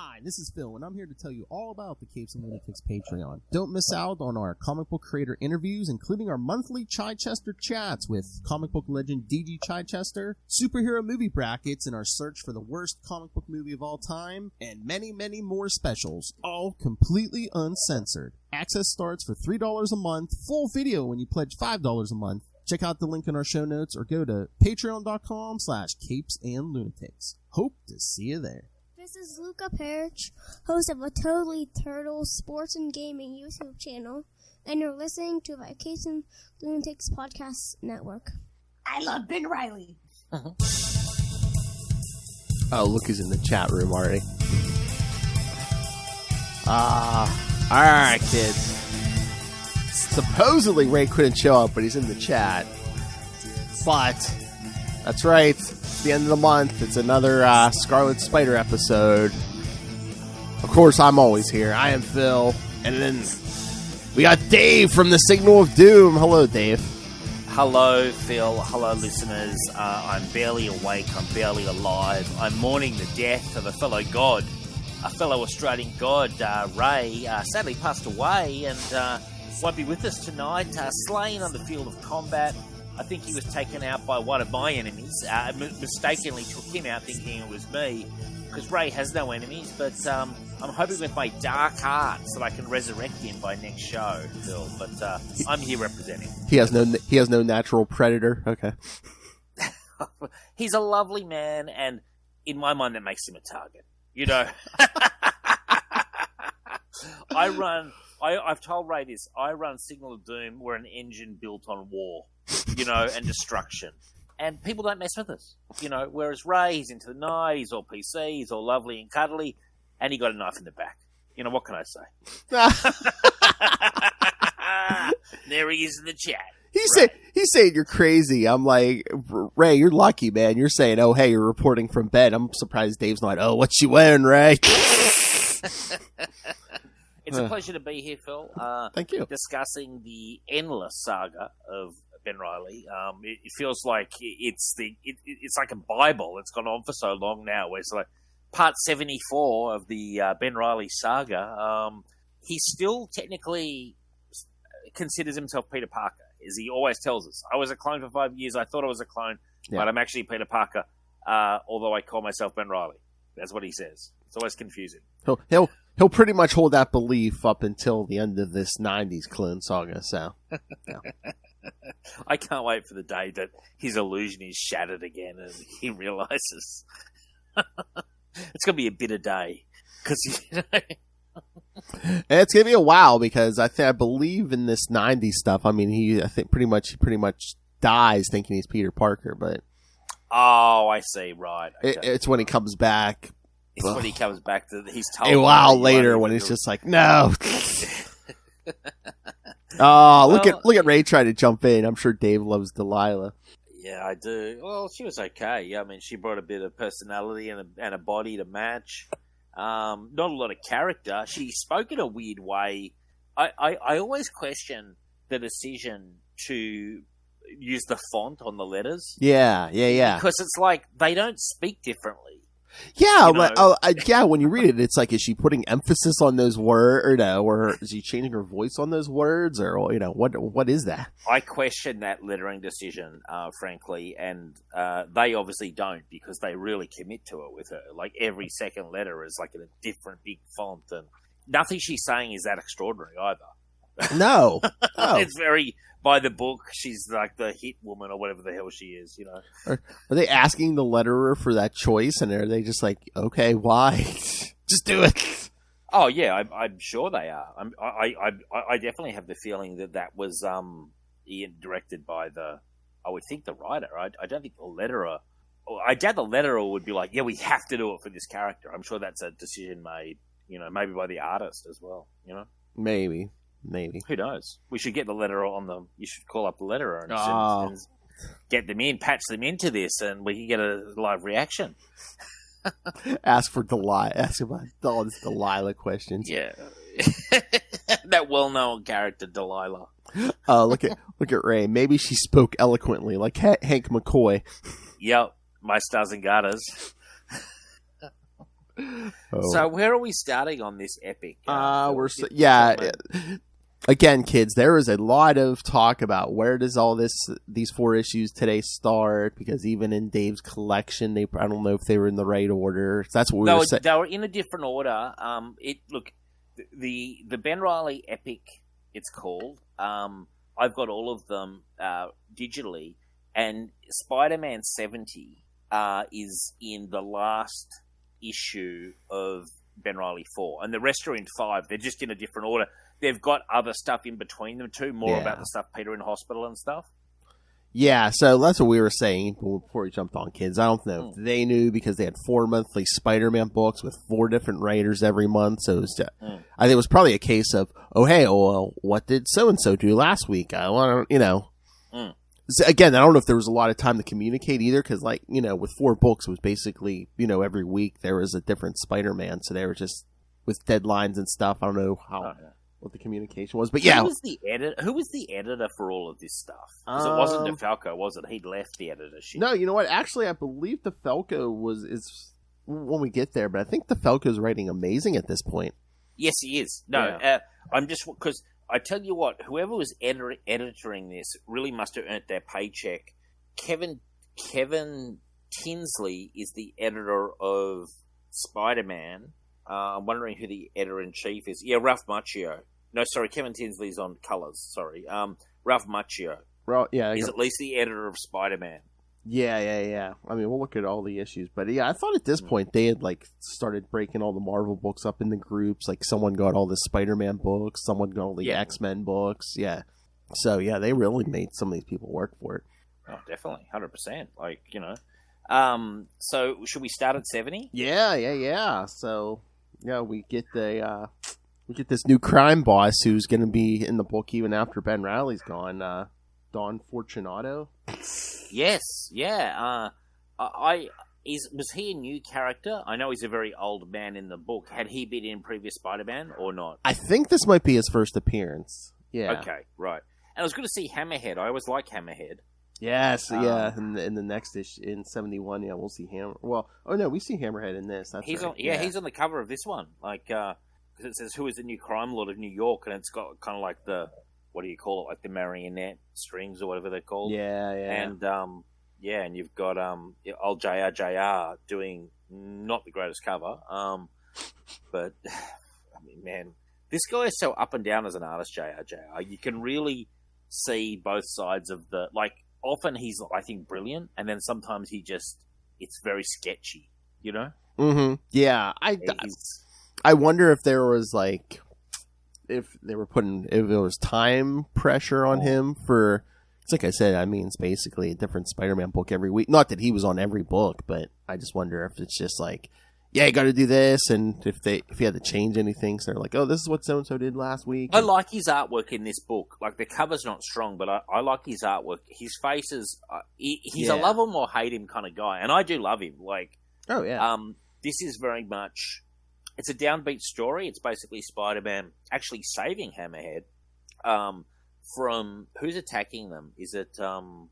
Hi, this is Phil, and I'm here to tell you all about the Capes and Lunatics Patreon. Don't miss out on our comic book creator interviews, including our monthly Chichester chats with comic book legend D.G. Chichester, superhero movie brackets in our search for the worst comic book movie of all time, and many, many more specials, all completely uncensored. Access starts for $3 a month, full video when you pledge $5 a month. Check out the link in our show notes or go to patreon.com/CapesandLunatics. Hope to see you there. This is Luca Perich, host of a Totally Turtle sports and gaming YouTube channel, and you're listening to the Capes and Lunatics podcast network. I love Ben Reilly. Oh, Luca's in the chat room already. Alright, kids. Supposedly Ray couldn't show up, but he's in the chat. But, that's right. It's the end of the month. It's another Scarlet Spider episode. Of course, I'm always here. I am Phil. And then we got Dave from the Signal of Doom. Hello, Dave. Hello, Phil. Hello, listeners. I'm barely awake. I'm barely alive. I'm mourning the death of a fellow god. A fellow Australian god, Ray, sadly passed away and won't be with us tonight. Slain on the field of combat. I think he was taken out by one of my enemies. Mistakenly took him out thinking it was me. Because Ray has no enemies, but I'm hoping with my dark hearts that I can resurrect him by next show, Phil. But I'm here representing. He has no natural predator. Okay. He's a lovely man, and in my mind, that makes him a target. You know, I've told Ray this. I run Signal of Doom. We're an engine built on war, you know, and destruction. And people don't mess with us, you know, whereas Ray, he's into the night, he's all PC, he's all lovely and cuddly, and he got a knife in the back. You know, what can I say? There he is in the chat. He's saying you're crazy. I'm like, Ray, you're lucky, man. You're saying, oh, hey, you're reporting from bed. I'm surprised Dave's not, oh, what you wearing, Ray? It's a pleasure to be here, Phil. Thank you. Discussing the endless saga of Ben Reilly. It feels like it's like a Bible. It's gone on for so long now. Where it's like part 74 of the Ben Reilly saga. He still technically considers himself Peter Parker, as he always tells us. I was a clone for 5 years. I thought I was a clone, but I'm actually Peter Parker. Although I call myself Ben Reilly. That's what he says. It's always confusing. He'll pretty much hold that belief up until the end of this 90s clone saga. So. Yeah. I can't wait for the day that his illusion is shattered again and he realizes it's going to be a bitter day. Because it's going to be a while because I believe in this 90s stuff. I mean, I think pretty much dies thinking he's Peter Parker, but. Oh, I see. Right. Okay. It's when he comes back. It's when he comes back that he's told. A while later when he's just like, no. Oh, look at Ray trying to jump in. I'm sure Dave loves Delilah. Yeah, I do. Well, she was okay. Yeah, I mean, she brought a bit of personality and a body to match. Not a lot of character. She spoke in a weird way. I always question the decision to use the font on the letters. Yeah. Because it's like they don't speak differently. Yeah, when you read it, it's like, is she putting emphasis on those words, or is she changing her voice on those words, or what is that? I question that lettering decision, frankly, and they obviously don't because they really commit to it with her. Like every second letter is like in a different big font, and nothing she's saying is that extraordinary either. No. It's very by the book. She's like the hit woman or whatever the hell she is, you know. Are they asking the letterer for that choice, and are they just like, okay, why? Just do it. Oh yeah, I'm sure they are. I definitely have the feeling that was directed by I would think the writer. I don't think the letterer. I doubt the letterer would be like, yeah, we have to do it for this character. I'm sure that's a decision made, you know, maybe by the artist as well, you know. Maybe. Who knows? We should get the letterer on them. You should call up the letterer and get them in, patch them into this, and we can get a live reaction. Ask about all these Delilah questions. Yeah. That well-known character, Delilah. Look at Ray. Maybe she spoke eloquently, like Hank McCoy. Yep. My stars and garters. Oh. So where are we starting on this epic? Again, kids, there is a lot of talk about where does these 4 issues today start, because even in Dave's collection, I don't know if they were in the right order. That's what we were saying. They were in a different order. The Ben Reilly epic, it's called. I've got all of them digitally, and Spider-Man 70 is in the last issue of Ben Reilly 4, and the rest are in 5. They're just in a different order. They've got other stuff in between them too, more about the stuff Peter in hospital and stuff. Yeah, so that's what we were saying before we jumped on, kids. I don't know if they knew, because they had 4 monthly Spider-Man books with 4 different writers every month. So it was I think it was probably a case of, what did so-and-so do last week? I want to, So again, I don't know if there was a lot of time to communicate either, because, with 4 books, it was basically, every week there was a different Spider-Man. So they were just with deadlines and stuff. I don't know what the communication was, but yeah. Who was the editor for all of this stuff? Because it wasn't DeFalco, was it? He'd left the editorship. No, you know what? Actually, I believe DeFalco is when we get there, but I think DeFalco's writing amazing at this point. Yes, he is. No, I'm just, because I tell you what, whoever was editing this really must have earned their paycheck. Kevin Tinsley is the editor of Spider-Man. I'm wondering who the editor-in-chief is. Yeah, Ralph Macchio. No, sorry, Kevin Tinsley's on colours. Sorry. Ralph Macchio is at least the editor of Spider-Man. Yeah. I mean, we'll look at all the issues. But yeah, I thought at this point they had started breaking all the Marvel books up into groups. Like someone got all the Spider-Man books, someone got all the X-Men books. Yeah. So yeah, they really made some of these people work for it. Oh, definitely. 100%. So should we start at 70? Yeah. So... yeah, we get this new crime boss who's going to be in the book even after Ben Reilly's gone. Don Fortunato. Yes, yeah. Was he a new character? I know he's a very old man in the book. Had he been in previous Spider-Man or not? I think this might be his first appearance. Yeah. Okay, right. And I was going to see Hammerhead. I always like Hammerhead. Yes, in the next issue in 71, we'll see we see Hammerhead in this. He's on the cover of this one, because it says "Who is the new crime lord of New York?" and it's got kind of like the, what do you call it, like the marionette strings or whatever they're called. Yeah. And and you've got old JR doing not the greatest cover, but I mean, man, this guy is so up and down as an artist. JR, you can really see both sides of the Often he's, I think, brilliant, and then sometimes it's very sketchy, Mm-hmm. Yeah, I wonder if there was if there was time pressure on him for. It's like I said. I mean, it's basically a different Spider-Man book every week. Not that he was on every book, but I just wonder if it's just you got to do this, and if he had to change anything, so they're like, oh, this is what so and so did last week. I like his artwork in this book. The cover's not strong, but I like his artwork. His face is he's a love him or hate him kind of guy, and I do love him. Oh yeah. This is very much. It's a downbeat story. It's basically Spider-Man actually saving Hammerhead from who's attacking them. Is it who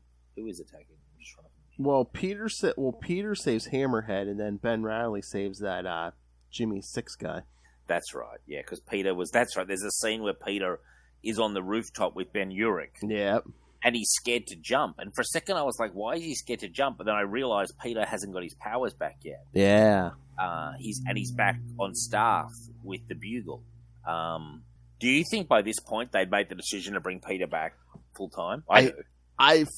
is attacking them? I'm just trying to. Well, Peter saves Hammerhead, and then Ben Reilly saves that Jimmy Six guy. That's right, yeah, because Peter was... That's right, there's a scene where Peter is on the rooftop with Ben Urich. Yep. And he's scared to jump. And for a second I was like, why is he scared to jump? But then I realised Peter hasn't got his powers back yet. Yeah. He's back on staff with the Bugle. Do you think by this point they'd made the decision to bring Peter back full-time? I do.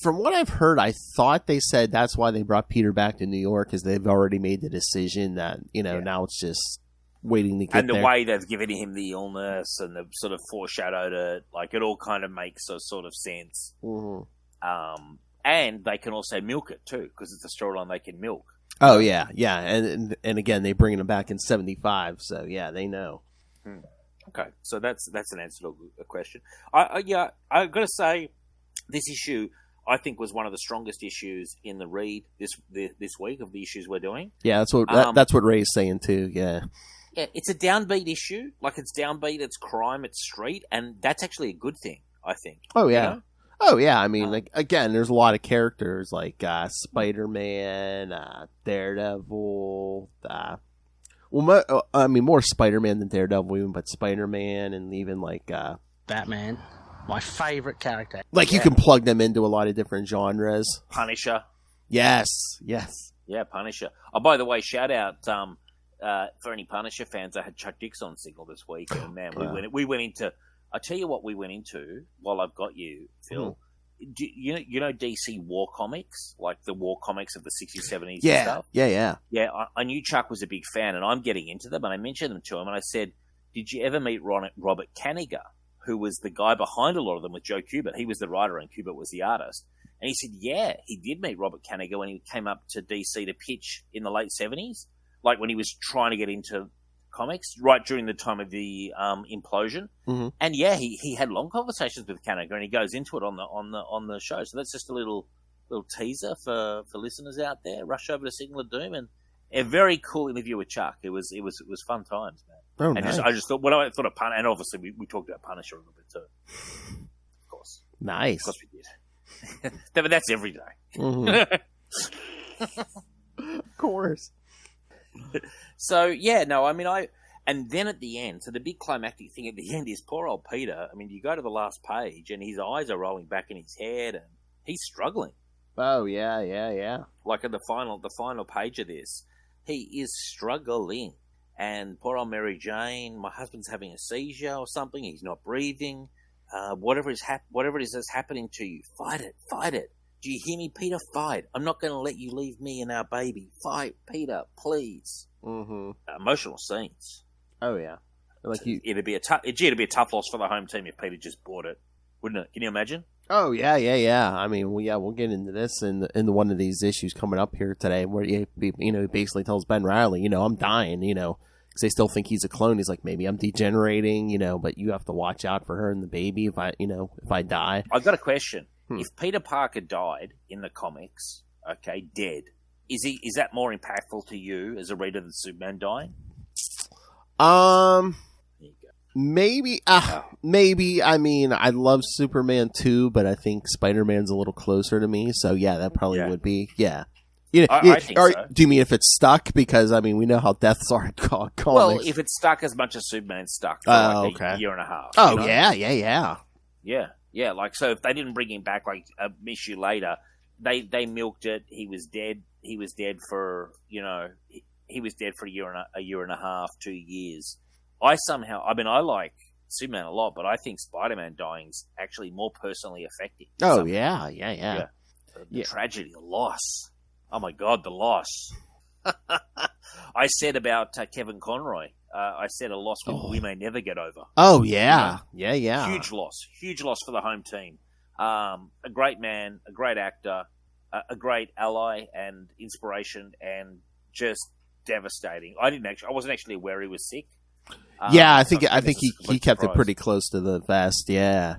From what I've heard, I thought they said that's why they brought Peter back to New York, because they've already made the decision that, now it's just waiting to get there. And the way they've given him the illness and they've sort of foreshadowed it, it all kind of makes a sort of sense. Mm-hmm. And they can also milk it too, because it's a storyline they can milk. Oh, yeah. And again, they bring him back in 75, so yeah, they know. Okay, so that's an answer to a question. I've got to say, this issue, I think, was one of the strongest issues in the read this week of the issues we're doing. Yeah, that's what Ray's saying too. Yeah, it's a downbeat issue. It's downbeat, it's crime, it's street, and that's actually a good thing, I think. Oh yeah, Oh yeah, I mean, again, there's a lot of characters like Spider-Man, Daredevil. Well, I mean, more Spider-Man than Daredevil, even, but Spider-Man and even like Batman, my favorite character. Like you can plug them into a lot of different genres. Punisher. Yes. Yeah, Punisher. Oh, by the way, shout out for any Punisher fans. I had Chuck Dix on signal this week, and man, we went into. I tell you what, we went into while I've got you, Phil. Do you know DC War Comics, like the War Comics of the 60s, 70s and stuff? Yeah. I knew Chuck was a big fan, and I'm getting into them, and I mentioned them to him, and I said, did you ever meet Robert Kanigher, who was the guy behind a lot of them with Joe Kubert? He was the writer, and Kubert was the artist. And he said, yeah, he did meet Robert Kanigher when he came up to DC to pitch in the late 70s, like when he was trying to get into comics, right during the time of the implosion. Mm-hmm. And yeah, he had long conversations with Kanigher, and he goes into it on the show. So that's just a little teaser for listeners out there. Rush over to Signal of Doom, and a very cool interview with Chuck. It was fun times, man. Oh, and nice. I just thought, when I thought of Punisher, and obviously we talked about Punisher a little bit too. Of course. Nice. Of course we did. But that's every day. Mm-hmm. Of course. So, yeah, no, I mean, and then at the end, so the big climactic thing at the end is poor old Peter. I mean, you go to the last page, and his eyes are rolling back in his head, and he's struggling. Oh, yeah. Like at the final page of this, he is struggling. And poor old Mary Jane, my husband's having a seizure or something, he's not breathing. Whatever it is that's happening to you, fight it. Do you hear me, Peter? Fight. I'm not going to let you leave me and our baby. Fight, Peter, please. Mm-hmm. Emotional scenes. Oh, yeah. Like It'd be a tough loss for the home team if Peter just bought it, wouldn't it? Can you imagine? Oh, yeah. I mean, we'll get into this in one of these issues coming up here today, where he basically tells Ben Reilly, I'm dying, because they still think he's a clone. He's like, maybe I'm degenerating, but you have to watch out for her and the baby if I die. I've got a question. If Peter Parker died in the comics, okay, dead, is that more impactful to you as a reader than Superman dying? There you go. Maybe. I mean, I love Superman too, but I think Spider-Man's a little closer to me. So yeah, that probably would be. Yeah. I think so. Do you mean if it's stuck? Because I mean, we know how deaths are in comics. Well, if it's stuck as much as Superman's stuck for a year and a half. Oh, yeah. Yeah, like, so if they didn't bring him back like a issue later, they milked it. He was dead. He was dead for he was dead for a year and a half, 2 years. I like Superman a lot, but I think Spider-Man dying's actually more personally affecting. Oh, yeah. The tragedy, the loss. Oh my God, the loss. I said about Kevin Conroy. I said a loss we may never get over. Oh, yeah. Yeah. Huge loss for the home team. A great man, a great actor, a great ally and inspiration, and just devastating. I wasn't actually aware he was sick. I think he kept it pretty close to the vest. Yeah.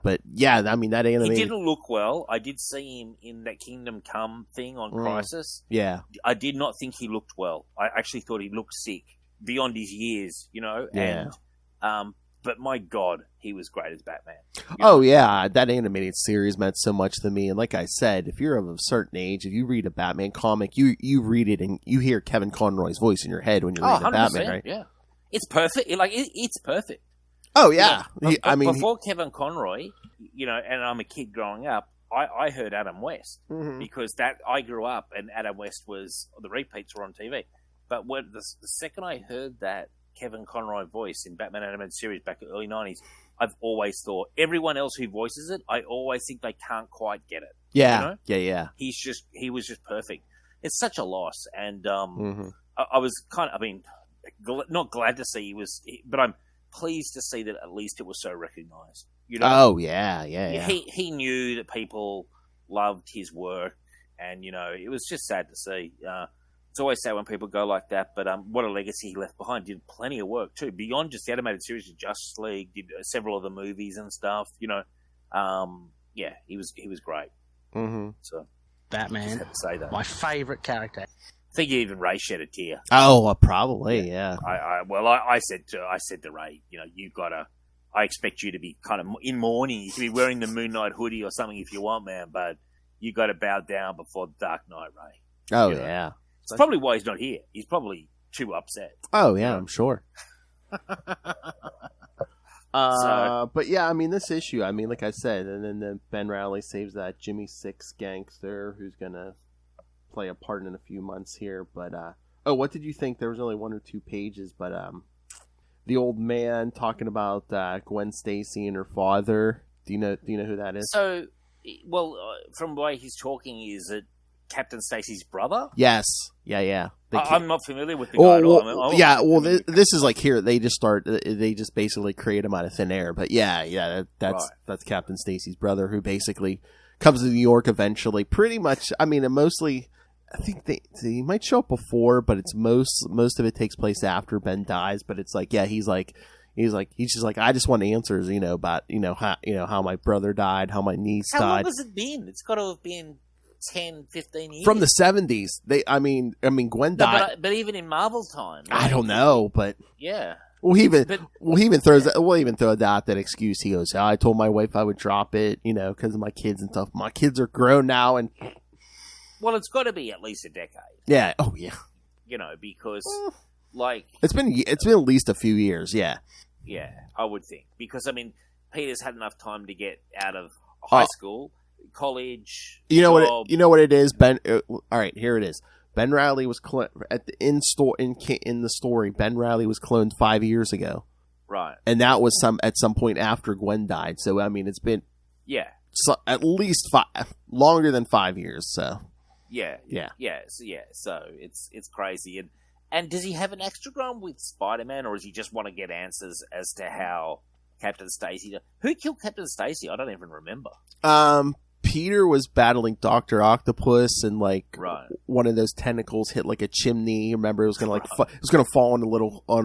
But yeah, I mean that animated. He didn't look well. I did see him in that Kingdom Come thing on Crisis. Yeah, I did not think he looked well. I actually thought he looked sick beyond his years. Yeah. And but my God, he was great as Batman. Yeah, that animated series meant so much to me. And like I said, if you're of a certain age, if you read a Batman comic, you read it and you hear Kevin Conroy's voice in your head when you're reading Batman, right? Yeah. It's perfect. It's perfect. Oh, yeah. Before Kevin Conroy, and I'm a kid growing up, I heard Adam West because I grew up and Adam West the repeats were on TV. But when the second I heard that Kevin Conroy voice in Batman animated series back in the early 90s, I've always thought everyone else who voices it, I always think they can't quite get it. Yeah. Yeah. He was just perfect. It's such a loss. And I was not glad to see but I'm pleased to see that at least it was so recognized. Oh, yeah. He knew that people loved his work, and it was just sad to see. It's always sad when people go like that, but what a legacy he left behind. Did plenty of work too, beyond just the animated series of Justice League. Did several other movies and stuff. He was great. Mm-hmm. So just Batman, had to say that. My favorite character. I think even Ray shed a tear. Oh, probably, yeah. I said to Ray, you've got to. I expect you to be kind of in mourning. You can be wearing the Moon Knight hoodie or something if you want, man. But you got to bow down before Dark Knight, Ray. Oh, yeah. It's probably why he's not here. He's probably too upset. Oh yeah, I'm sure. So- But yeah, I mean, this issue, I mean, like I said, and then Ben Reilly saves that Jimmy Six gangster who's gonna play a part in a few months here. But what did you think? There was only 1 or 2 pages, but the old man talking about Gwen Stacy and her father. Do you know who that is? So, well, from the way he's talking, is it Captain Stacy's brother? Yes. Yeah. I'm not familiar with the guy at all. This is like here. They just basically create him out of thin air. But that's Captain Stacy's brother, who basically comes to New York eventually. Pretty much, I mean, mostly. I think they might show up before, but it's most of it takes place after Ben dies. But it's like, yeah, he's just like, I just want answers, about how my brother died, how my niece died. How long has it been? It's got to have been 10, 15 years. From the 70s. I mean, Gwen died. But even in Marvel time. I don't know, but yeah. We'll even throw out that excuse. He goes, I told my wife I would drop it, because of my kids and stuff. My kids are grown now, and well, it's got to be at least a decade. Yeah. Oh yeah. Because it's been at least a few years. Yeah. Yeah, I would think, because I mean, Peter's had enough time to get out of high school, college. You know job. what it is, Ben. All right, here it is. Ben Reilly was in the story. Ben Reilly was cloned 5 years ago, right? And that was at some point after Gwen died. So I mean, it's been at least longer than 5 years. So yeah. So it's crazy. And does he have an extragram with Spider-Man, or does he just want to get answers as to how Captain Stacy? Who killed Captain Stacy? I don't even remember. Peter was battling Dr. Octopus, and right. One of those tentacles hit like a chimney. Remember, it was gonna it was gonna fall on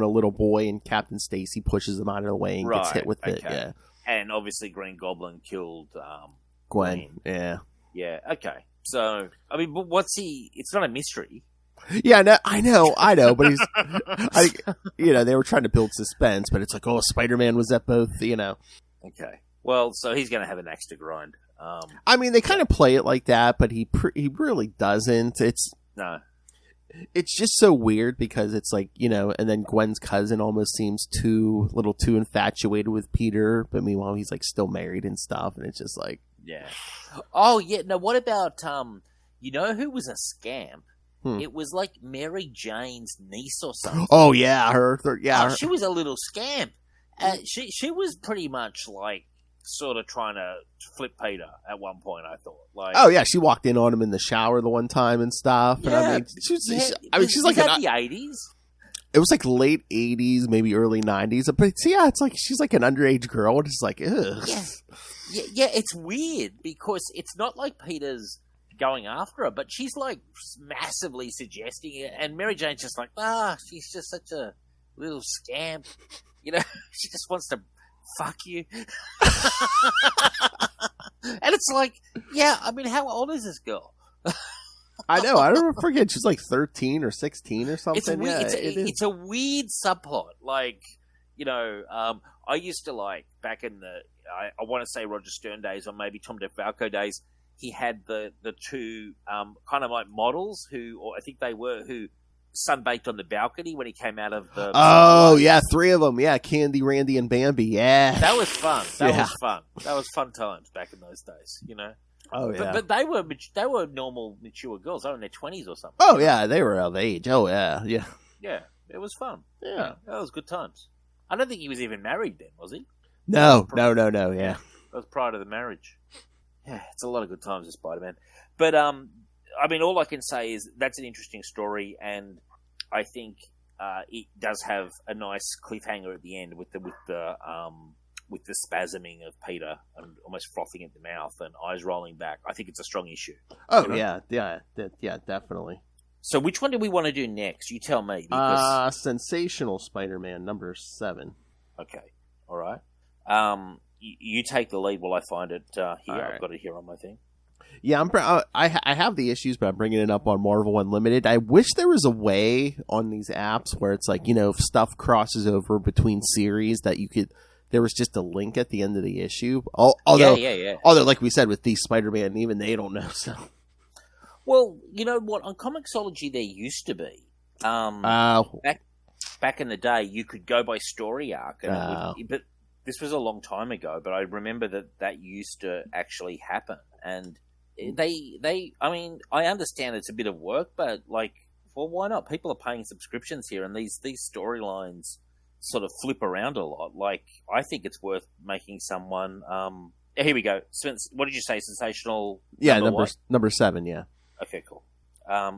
a little boy, and Captain Stacy pushes him out of the way and gets hit with it. Yeah. And obviously, Green Goblin killed Gwen. Yeah. Yeah. Okay. So I mean, but what's he? It's not a mystery. Yeah, no, I know, but he's, they were trying to build suspense, but it's like, Spider-Man was at both, Okay. Well, so he's going to have an axe to grind. I mean, they kind of play it like that, but he really doesn't. It's just so weird because it's like, and then Gwen's cousin almost seems too infatuated with Peter, but meanwhile he's like still married and stuff, and it's just like, yeah. Oh yeah. No, what about who was a scamp? It was like Mary Jane's niece or something. Oh yeah, she was a little scamp. She was pretty much like sort of trying to flip Peter at one point. I thought, oh yeah, she walked in on him in the shower the one time and stuff. Yeah, and I mean, she's like the 80s. It was like late 80s, maybe early 90s. But it's like she's like an underage girl. It's like, ugh. Yeah. It's weird because it's not like Peter's going after her, but she's like massively suggesting it, and Mary Jane's just like, she's just such a little scamp, she just wants to fuck you. And it's like, yeah, I mean, how old is this girl? I know, I don't forget, she's like 13 or 16 or something. It's weird. It's a weird subplot. I used to back in the I want to say Roger Stern days, or maybe Tom DeFalco days. He had the two kind of like models who sunbaked on the balcony when he came out of the. Oh yeah, 3 of them. Yeah, Candy, Randy, and Bambi. Yeah, that was fun. That was fun times back in those days. Oh yeah, but they were normal, mature girls. They were in their 20s or something. Oh yeah, they were of age. Oh yeah. Yeah, it was fun. Yeah, that was good times. I don't think he was even married then, was he? No. Yeah, that was prior to the marriage. Yeah, it's a lot of good times with Spider-Man. But, I mean, all I can say is that's an interesting story, and I think it does have a nice cliffhanger at the end with the spasming of Peter and almost frothing at the mouth and eyes rolling back. I think it's a strong issue. Oh, yeah, definitely. So which one do we want to do next? You tell me. Sensational Spider-Man, number 7. Okay, all right. You take the lead while I find it here. Right. I've got it here on my thing. Yeah, I have the issues, but I'm bringing it up on Marvel Unlimited. I wish there was a way on these apps where it's like, if stuff crosses over between series that there was just a link at the end of the issue. Although, like we said with these Spider-Man, even they don't know. So, well, you know what? On Comixology, there used to be. Back in the day, you could go by story arc, but this was a long time ago. But I remember that used to actually happen, and I mean, I understand it's a bit of work, but like, well, why not? People are paying subscriptions here, and these storylines sort of flip around a lot. Like, I think it's worth making someone. Here we go. What did you say? Sensational. Yeah, number 7. Yeah. Okay, cool.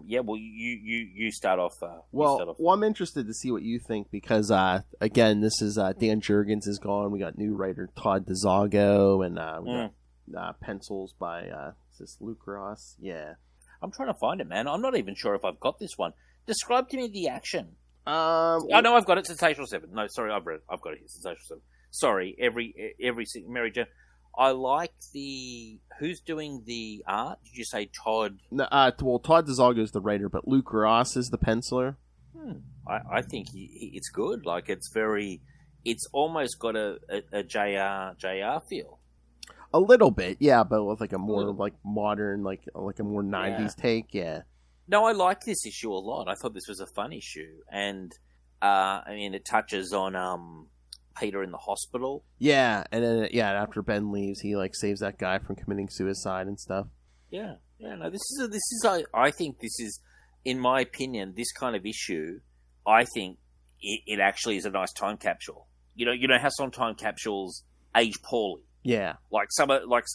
Yeah, well, you start off. Well, I'm interested to see what you think because, again, this is Dan Jurgens is gone. We got new writer Todd DeZago, and we got pencils by is this Luke Ross? Yeah. I'm trying to find it, man. I'm not even sure if I've got this one. Describe to me the action. Oh no, I've got it. Sensational 7. No, sorry, I've read it. I've got it here. Sensational 7. Sorry, every Mary Jane. I like who's doing the art? Did you say Todd? No, well, Todd DeZago is the writer, but Luke Ross is the penciler. I think it's good. Like, it's almost got a JR feel. A little bit, yeah, but with like a more like modern, like a more 90s take, yeah. No, I like this issue a lot. I thought this was a fun issue, and I mean, it touches on Peter in the hospital. Yeah, and then after Ben leaves, he like saves that guy from committing suicide and stuff. Yeah. No, this is. I think this is, in my opinion, this kind of issue. I think it actually is a nice time capsule. You know how some time capsules age poorly. Yeah, like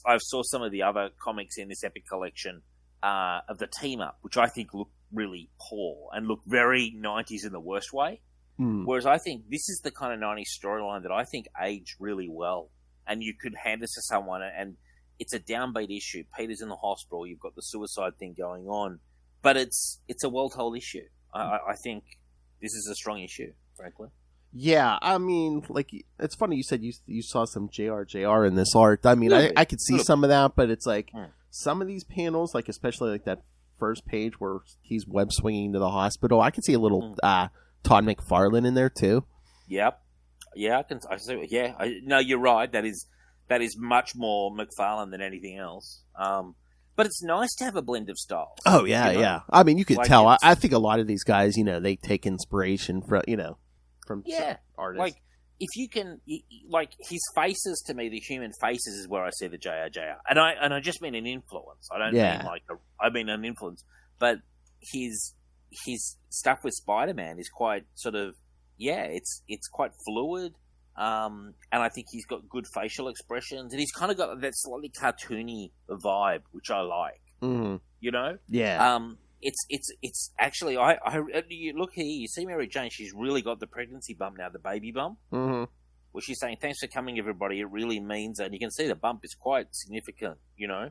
I saw some of the other comics in this epic collection of the team up, which I think look really poor and look very 90s in the worst way. Whereas I think this is the kind of 90s storyline that I think aged really well, and you could hand this to someone, and it's a downbeat issue. Peter's in the hospital. You've got the suicide thing going on, but it's a well-told issue. I think this is a strong issue, frankly. Yeah, I mean, like, it's funny you said you saw some JR in this art. I mean, I could see some of that, but it's like some of these panels, like especially like that first page where he's web swinging to the hospital, I could see a little Todd McFarlane in there too. Yep. Yeah, I see. Yeah, no, you're right. That is much more McFarlane than anything else. But it's nice to have a blend of styles. Oh yeah, yeah. I mean, you could tell. I think a lot of these guys, they take inspiration from artists. Like, if you can, like, his faces, to me, the human faces is where I see the JR. And I just mean an influence. I don't mean I mean an influence. But his stuff with Spider-Man is quite sort of, it's quite fluid. And I think he's got good facial expressions, and he's kind of got that slightly cartoony vibe, which I like. Mm-hmm. Yeah. It's actually, you look here, you see Mary Jane, she's really got the pregnancy bump now, the baby bump. Mm-hmm. Well, she's saying, thanks for coming, everybody. It really means, and you can see the bump is quite significant, more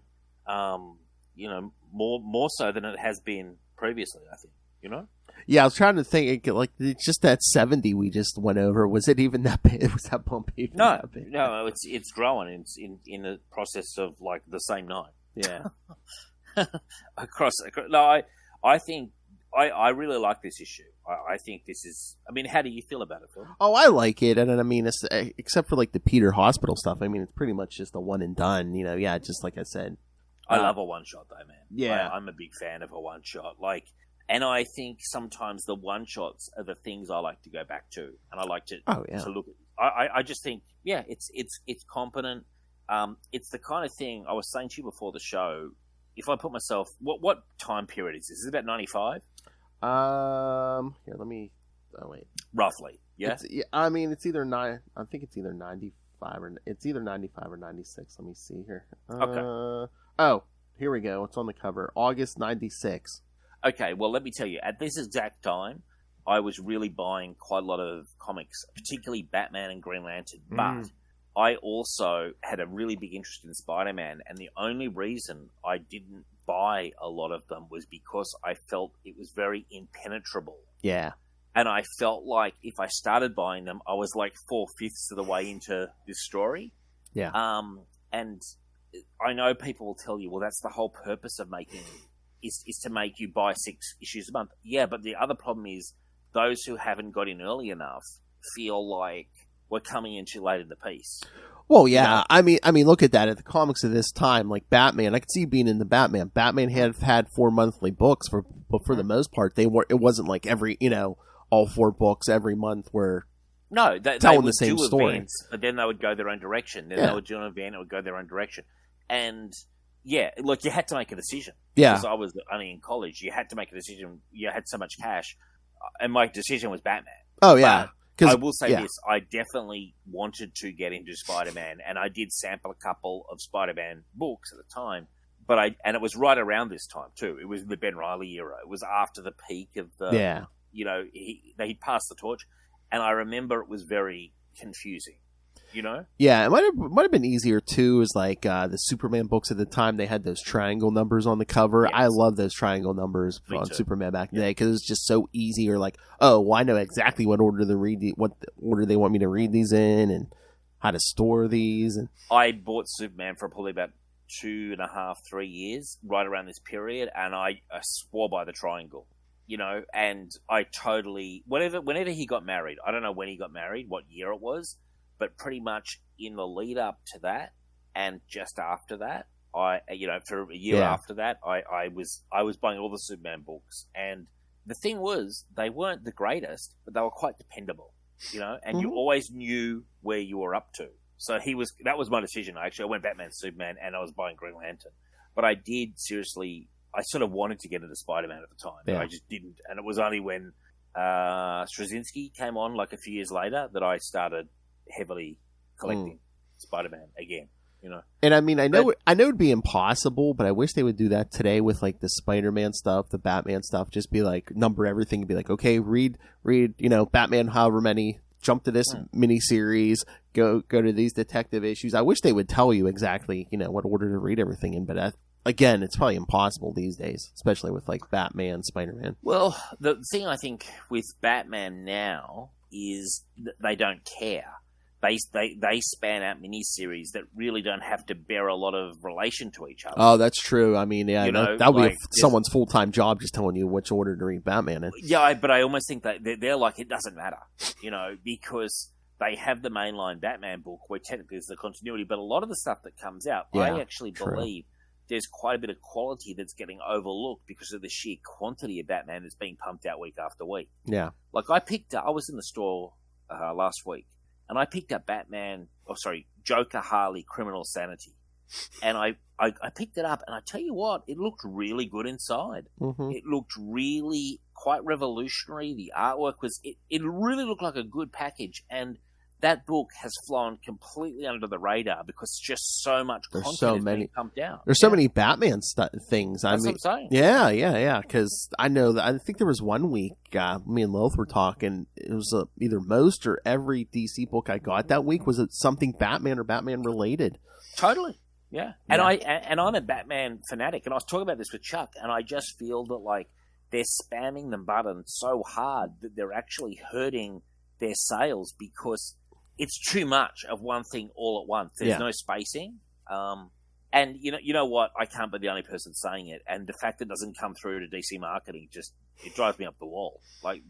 so than it has been previously, I think, Yeah, I was trying to think, like, just that 70 we just went over, was it even that big? Was that bump even that big? No, it's growing. It's in the process of, like, the same night. Yeah. I think I really like this issue. I think this is. I mean, how do you feel about it, Phil? Oh, I like it, and I mean, except for like the Peter Hospital stuff. I mean, it's pretty much just a one and done. Yeah, just like I said. I love a one shot though, man. Yeah, I'm a big fan of a one shot. Like, and I think sometimes the one shots are the things I like to go back to, and I like to to look at. I just think, it's competent. It's the kind of thing I was saying to you before the show. If I put myself, what time period is this? Is it about 95? Here, let me. Oh wait, roughly. Yeah. I mean, it's either I think it's either 95 or 96. Let me see here. Okay. Oh, here we go. It's on the cover. August 96. Okay. Well, let me tell you. At this exact time, I was really buying quite a lot of comics, particularly Batman and Green Lantern, but I also had a really big interest in Spider-Man, and the only reason I didn't buy a lot of them was because I felt it was very impenetrable. Yeah. And I felt like if I started buying them, I was like 4/5 of the way into this story. Yeah. And I know people will tell you, well, that's the whole purpose of making is to make you buy 6 issues a month. Yeah, but the other problem is those who haven't got in early enough feel like we're coming in too late in the piece. Well, yeah. I mean, look at that. At the comics of this time, like Batman, I could see being in the Batman. Batman had 4 monthly books for but for the most part, they were. It wasn't like every, all 4 books every month were. No, they telling would the same do story. events, but then they would go their own direction. Then Yeah. they would do an event, it would go their own direction. And, yeah, look, you had to make a decision. Yeah. Because I was only in college. You had to make a decision. You had so much cash. And my decision was Batman. Oh, yeah. But I will say this. I definitely wanted to get into Spider-Man, and I did sample a couple of Spider-Man books at the time. And it was right around this time, too. It was the Ben Reilly era. It was after the peak of the... Yeah. He'd passed the torch. And I remember it was very confusing, Yeah, it might have been easier too. Is like the Superman books at the time. They had those triangle numbers on the cover. Yes. I love those triangle numbers Me on too. Superman back in the day because it was just so easy. You're like, oh, well, I know exactly what order what order they want me to read these in, and how to store these. And I bought Superman for probably about 2.5, 3 years, right around this period, and I swore by the triangle. And I totally whenever he got married, I don't know when he got married, what year it was, but pretty much in the lead up to that and just after that, for a year after that, I was buying all the Superman books, and the thing was they weren't the greatest, but they were quite dependable, and you always knew where you were up to. So that was my decision. I went Batman, Superman, and I was buying Green Lantern, but I did seriously. I sort of wanted to get into Spider-Man at the time, but I just didn't. And it was only when Straczynski came on, like a few years later, that I started heavily collecting Spider-Man again. And I mean, I know it'd be impossible, but I wish they would do that today with like the Spider-Man stuff, the Batman stuff. Just be like number everything and be like, okay, read, Batman, however many. Jump to this miniseries. Go to these detective issues. I wish they would tell you exactly, what order to read everything in, but. Again, it's probably impossible these days, especially with like Batman, Spider-Man. Well, the thing I think with Batman now is that they don't care. They span out miniseries that really don't have to bear a lot of relation to each other. Oh, that's true. I mean, yeah, that would be someone's full-time job just telling you which order to read Batman in. Yeah, but I almost think that they're like, it doesn't matter, because they have the mainline Batman book where technically there's the continuity, but a lot of the stuff that comes out, I actually believe there's quite a bit of quality that's getting overlooked because of the sheer quantity of Batman that's being pumped out week after week. Yeah. Like I was in the store last week, and I picked up Joker, Harley, Criminal Sanity. And I picked it up, and I tell you what, it looked really good inside. Mm-hmm. It looked really quite revolutionary. The artwork it really looked like a good package, and that book has flown completely under the radar because just so much content is being pumped out. There's so many Batman things. That's what I'm saying. Yeah. Because I know that I think there was one week me and Lilith were talking. It was either most or every DC book I got that week was something Batman or Batman related. Totally. Yeah. And I'm a Batman fanatic, and I was talking about this with Chuck, and I just feel that like they're spamming the button so hard that they're actually hurting their sales because it's too much of one thing all at once. There's no spacing. And you know what? I can't be the only person saying it. And the fact that it doesn't come through to DC marketing it drives me up the wall. Like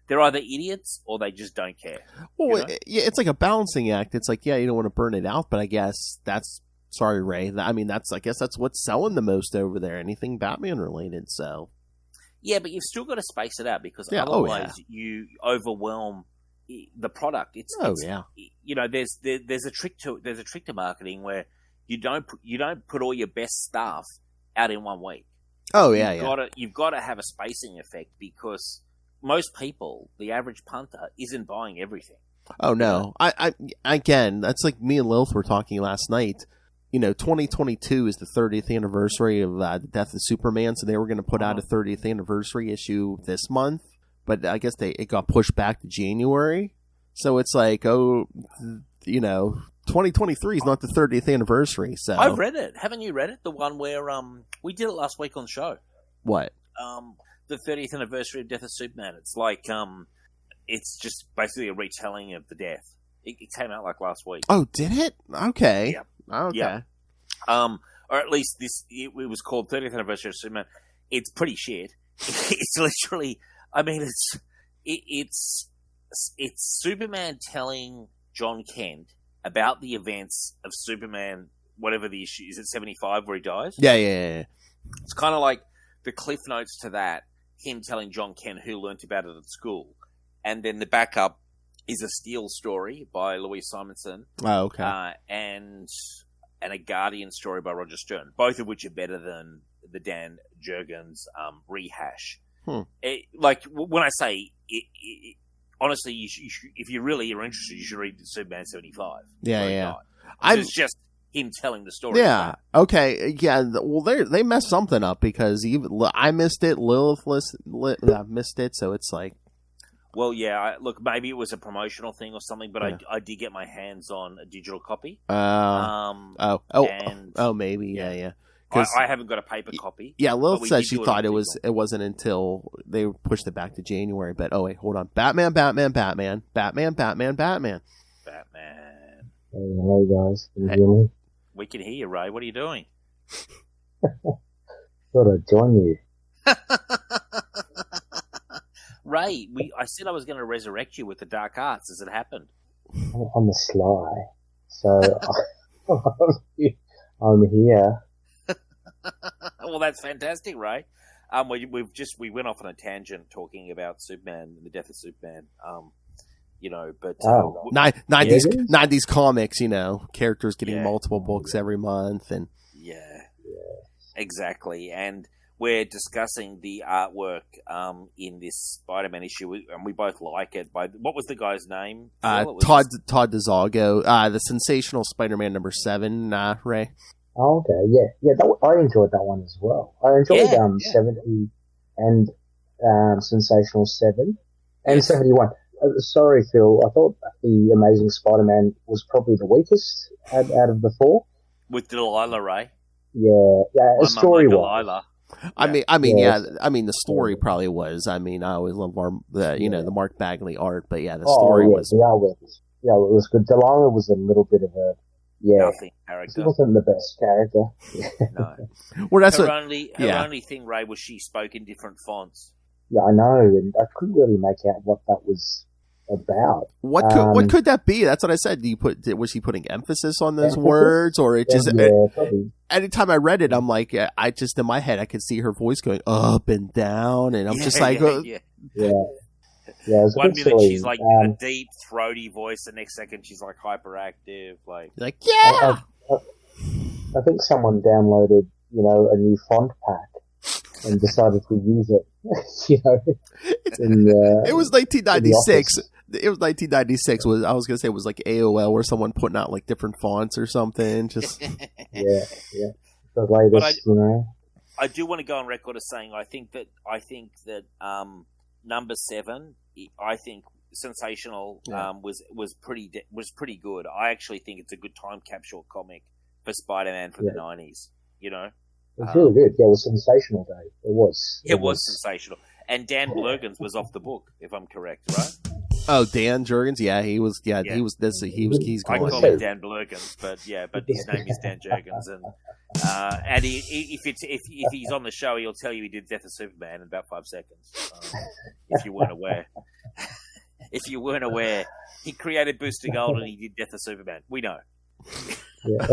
they're either idiots or they just don't care. Well, it's like a balancing act. It's like, you don't want to burn it out, but I guess sorry, Ray. I mean, I guess that's what's selling the most over there. Anything Batman related. So. Yeah, but you've still got to space it out because otherwise you overwhelm the product. There's a trick to marketing where you don't put all your best stuff out in 1 week. Oh you've got to have a spacing effect because most people, the average punter, isn't buying everything. Oh no, I again, that's like me and Lilith were talking last night. 2022 is the 30th anniversary of the death of Superman, so they were going to put out a 30th anniversary issue this month. But I guess it got pushed back to January. So it's like, 2023 is not the 30th anniversary. So I've read it. Haven't you read it? The one where we did it last week on the show. What? The 30th anniversary of Death of Superman. It's like it's just basically a retelling of the death. It came out like last week. Oh, did it? Okay. Yeah. Okay. Yeah. Or at least it was called 30th anniversary of Superman. It's pretty shit. It's literally. I mean, it's Superman telling John Kent about the events of Superman, whatever the issue is. It 75 where he dies. Yeah. It's kind of like the cliff notes to that, him telling John Kent who learnt about it at school. And then the backup is a Steel story by Louise Simonson. Oh, okay. And a Guardian story by Roger Stern, both of which are better than the Dan Jurgens rehash. When I say honestly, if you really are interested, you should read Superman 75. Yeah. It's just him telling the story. Yeah. Okay. Yeah. Well, they messed something up because I missed it. Lilith missed it, so it's like. Well, yeah. Look, maybe it was a promotional thing or something, but I did get my hands on a digital copy. Maybe. Yeah. I haven't got a paper copy. Yeah, Lilith said she thought it wasn't until they pushed it back to January. But wait, hold on. Batman. Hey, hello guys. Can you hear me? We can hear you, Ray. What are you doing? Thought I'd join you. Ray, I said I was going to resurrect you with the dark arts. Has it happened? On the sly. So I'm here. Well, that's fantastic, Ray. We went off on a tangent talking about Superman and the death of Superman. 90s comics, characters getting multiple books every month, and exactly. And we're discussing the artwork in this Spider-Man issue, and we both like it. What was the guy's name? Todd DeZago, the Sensational Spider-Man #7, Ray. Oh, okay, yeah. I enjoyed that one as well. I enjoyed 70 and Sensational 7 and 71. Sorry, Phil. I thought the Amazing Spider-Man was probably the weakest out of the four. With Delilah, Ray. Yeah. Story wise. I mean, the story probably was. I mean, I always love the Mark Bagley art, but the story was. The art it was good. Delilah was a little bit of a. Nothing character. She wasn't the best character. No. Well, that's her only thing, Ray, was she spoke in different fonts. Yeah, I know, and I couldn't really make out what that was about. What could that be? That's what I said. Was he putting emphasis on those words, or it just? Probably. Anytime I read it, I'm like, I just in my head I could see her voice going up and down, and I'm just like, Yeah, 1 minute she's like a deep, throaty voice. The next second she's like hyperactive. Like I think someone downloaded, a new font pack and decided to use it. It was 1996. It was 1996. I was gonna say it was like AOL, where someone putting out like different fonts or something. Just yeah. The latest, I do want to go on record as saying I think that #7. I think Sensational was pretty good. I actually think it's a good time capsule comic for Spider-Man for the 90s. It was really good. Yeah, it was Sensational, Dave. It was. It was sensational. And Dan Blurgens was off the book, if I'm correct, right? Oh, Dan Jurgens, he was. He was. He's. I call him Dan Blurgens, but his name is Dan Jurgens, and if he's on the show, he'll tell you he did Death of Superman in about 5 seconds. If you weren't aware, he created Booster Gold and he did Death of Superman. We know. Yeah.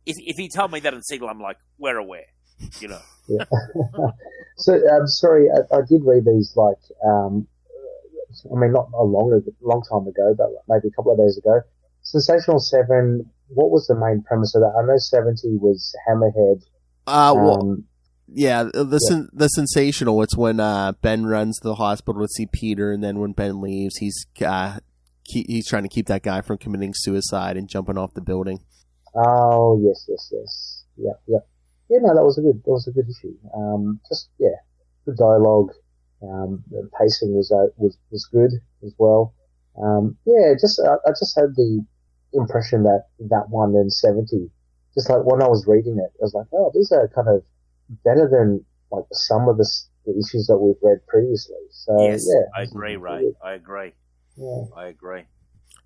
If he told me that in Siegel, I'm like, we're aware. Yeah. So, sorry, I did read these not a long time ago, but maybe a couple of days ago. Sensational 7, what was the main premise of that? I know 70 was Hammerhead. The Sensational, it's when Ben runs to the hospital to see Peter, and then when Ben leaves, he's trying to keep that guy from committing suicide and jumping off the building. Oh, yes. Yeah. Yeah, no, that was a good issue. Good dialogue. The pacing was good as well. I just had the impression that one in 70, just like when I was reading it, I was like, oh, these are kind of better than like some of the issues that we've read previously. So yes, I agree, Ray. I agree. Yeah. I agree.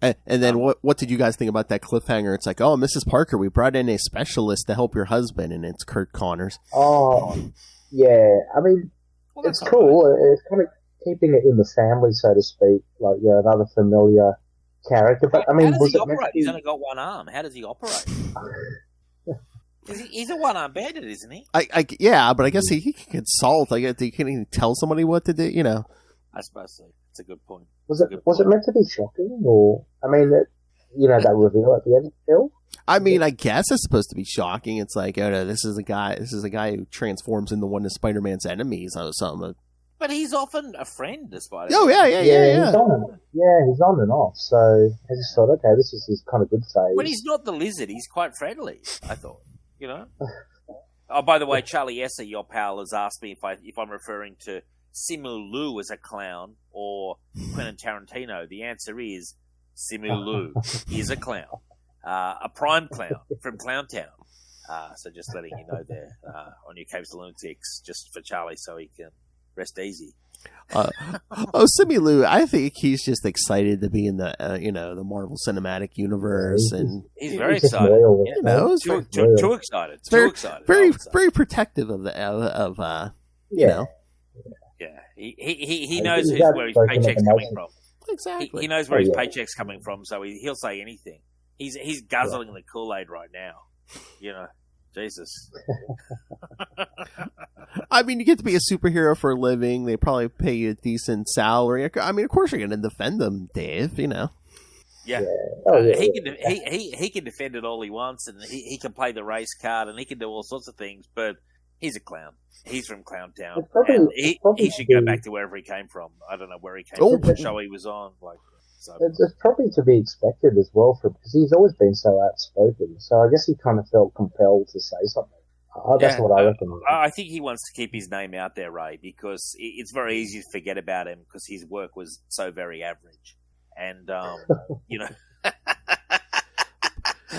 And then what did you guys think about that cliffhanger? It's like, oh, Mrs. Parker, we brought in a specialist to help your husband, and it's Kurt Connors. Oh, yeah. I mean, it's cool. Right. It's kind of keeping it in the family, so to speak, like another familiar character. But I mean, how does he operate? He's only got one arm. How does he operate? He's a one-armed bandit, isn't he? Yeah, but I guess he can consult. I guess he can even tell somebody what to do. I suppose so. It's a good point. Was it meant to be shocking, or I mean, that reveal at the end of the film? I mean, I guess it's supposed to be shocking. It's like, oh no, this is a guy who transforms into one of Spider-Man's enemies or something. But he's often a friend to Spider-Man. Oh yeah. He's on and off. So I just thought, okay, this is his kind of good phase. When he's not the lizard, he's quite friendly. I thought, Oh, by the way, Charlie Esser, your pal, has asked me if I'm referring to Simu Liu as a clown or Quentin Tarantino. The answer is Simu Liu is a clown, a prime clown from Clowntown. So just letting you know there on your Capes and Lunatics, just for Charlie, so he can rest easy. Simu Liu, I think he's just excited to be in the the Marvel Cinematic Universe, and he's very excited. Too excited. Too excited. Very protective of Yeah, he knows where his paycheck's coming from. Exactly. He knows where his paycheck's coming from, so he'll say anything. He's guzzling the Kool-Aid right now. Jesus. I mean, you get to be a superhero for a living. They probably pay you a decent salary. I mean, of course you're going to defend them, Dave. Yeah. He can defend it all he wants, and he can play the race card, and he can do all sorts of things. But he's a clown. He's from Clowntown. He should go back to wherever he came from. I don't know where he came from. The show he was on. It's probably to be expected as well, because he's always been so outspoken. So I guess he kind of felt compelled to say something. That's what I reckon. I think he wants to keep his name out there, Ray, because it's very easy to forget about him because his work was so very average. And,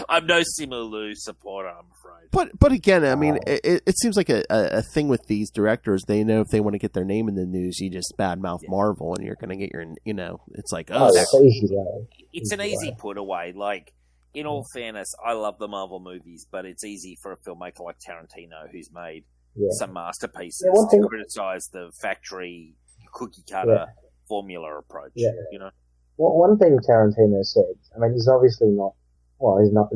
I'm no Simu Liu supporter, I'm afraid. But again, I mean, it seems like a thing with these directors. They know if they want to get their name in the news, you just badmouth Marvel, and you're going to get your, it's like, it's an easy put away. Like, in all fairness, I love the Marvel movies, but it's easy for a filmmaker like Tarantino, who's made some masterpieces, to criticize the factory cookie cutter formula approach. Well, one thing Tarantino said, I mean, he's obviously not. Well, he's not a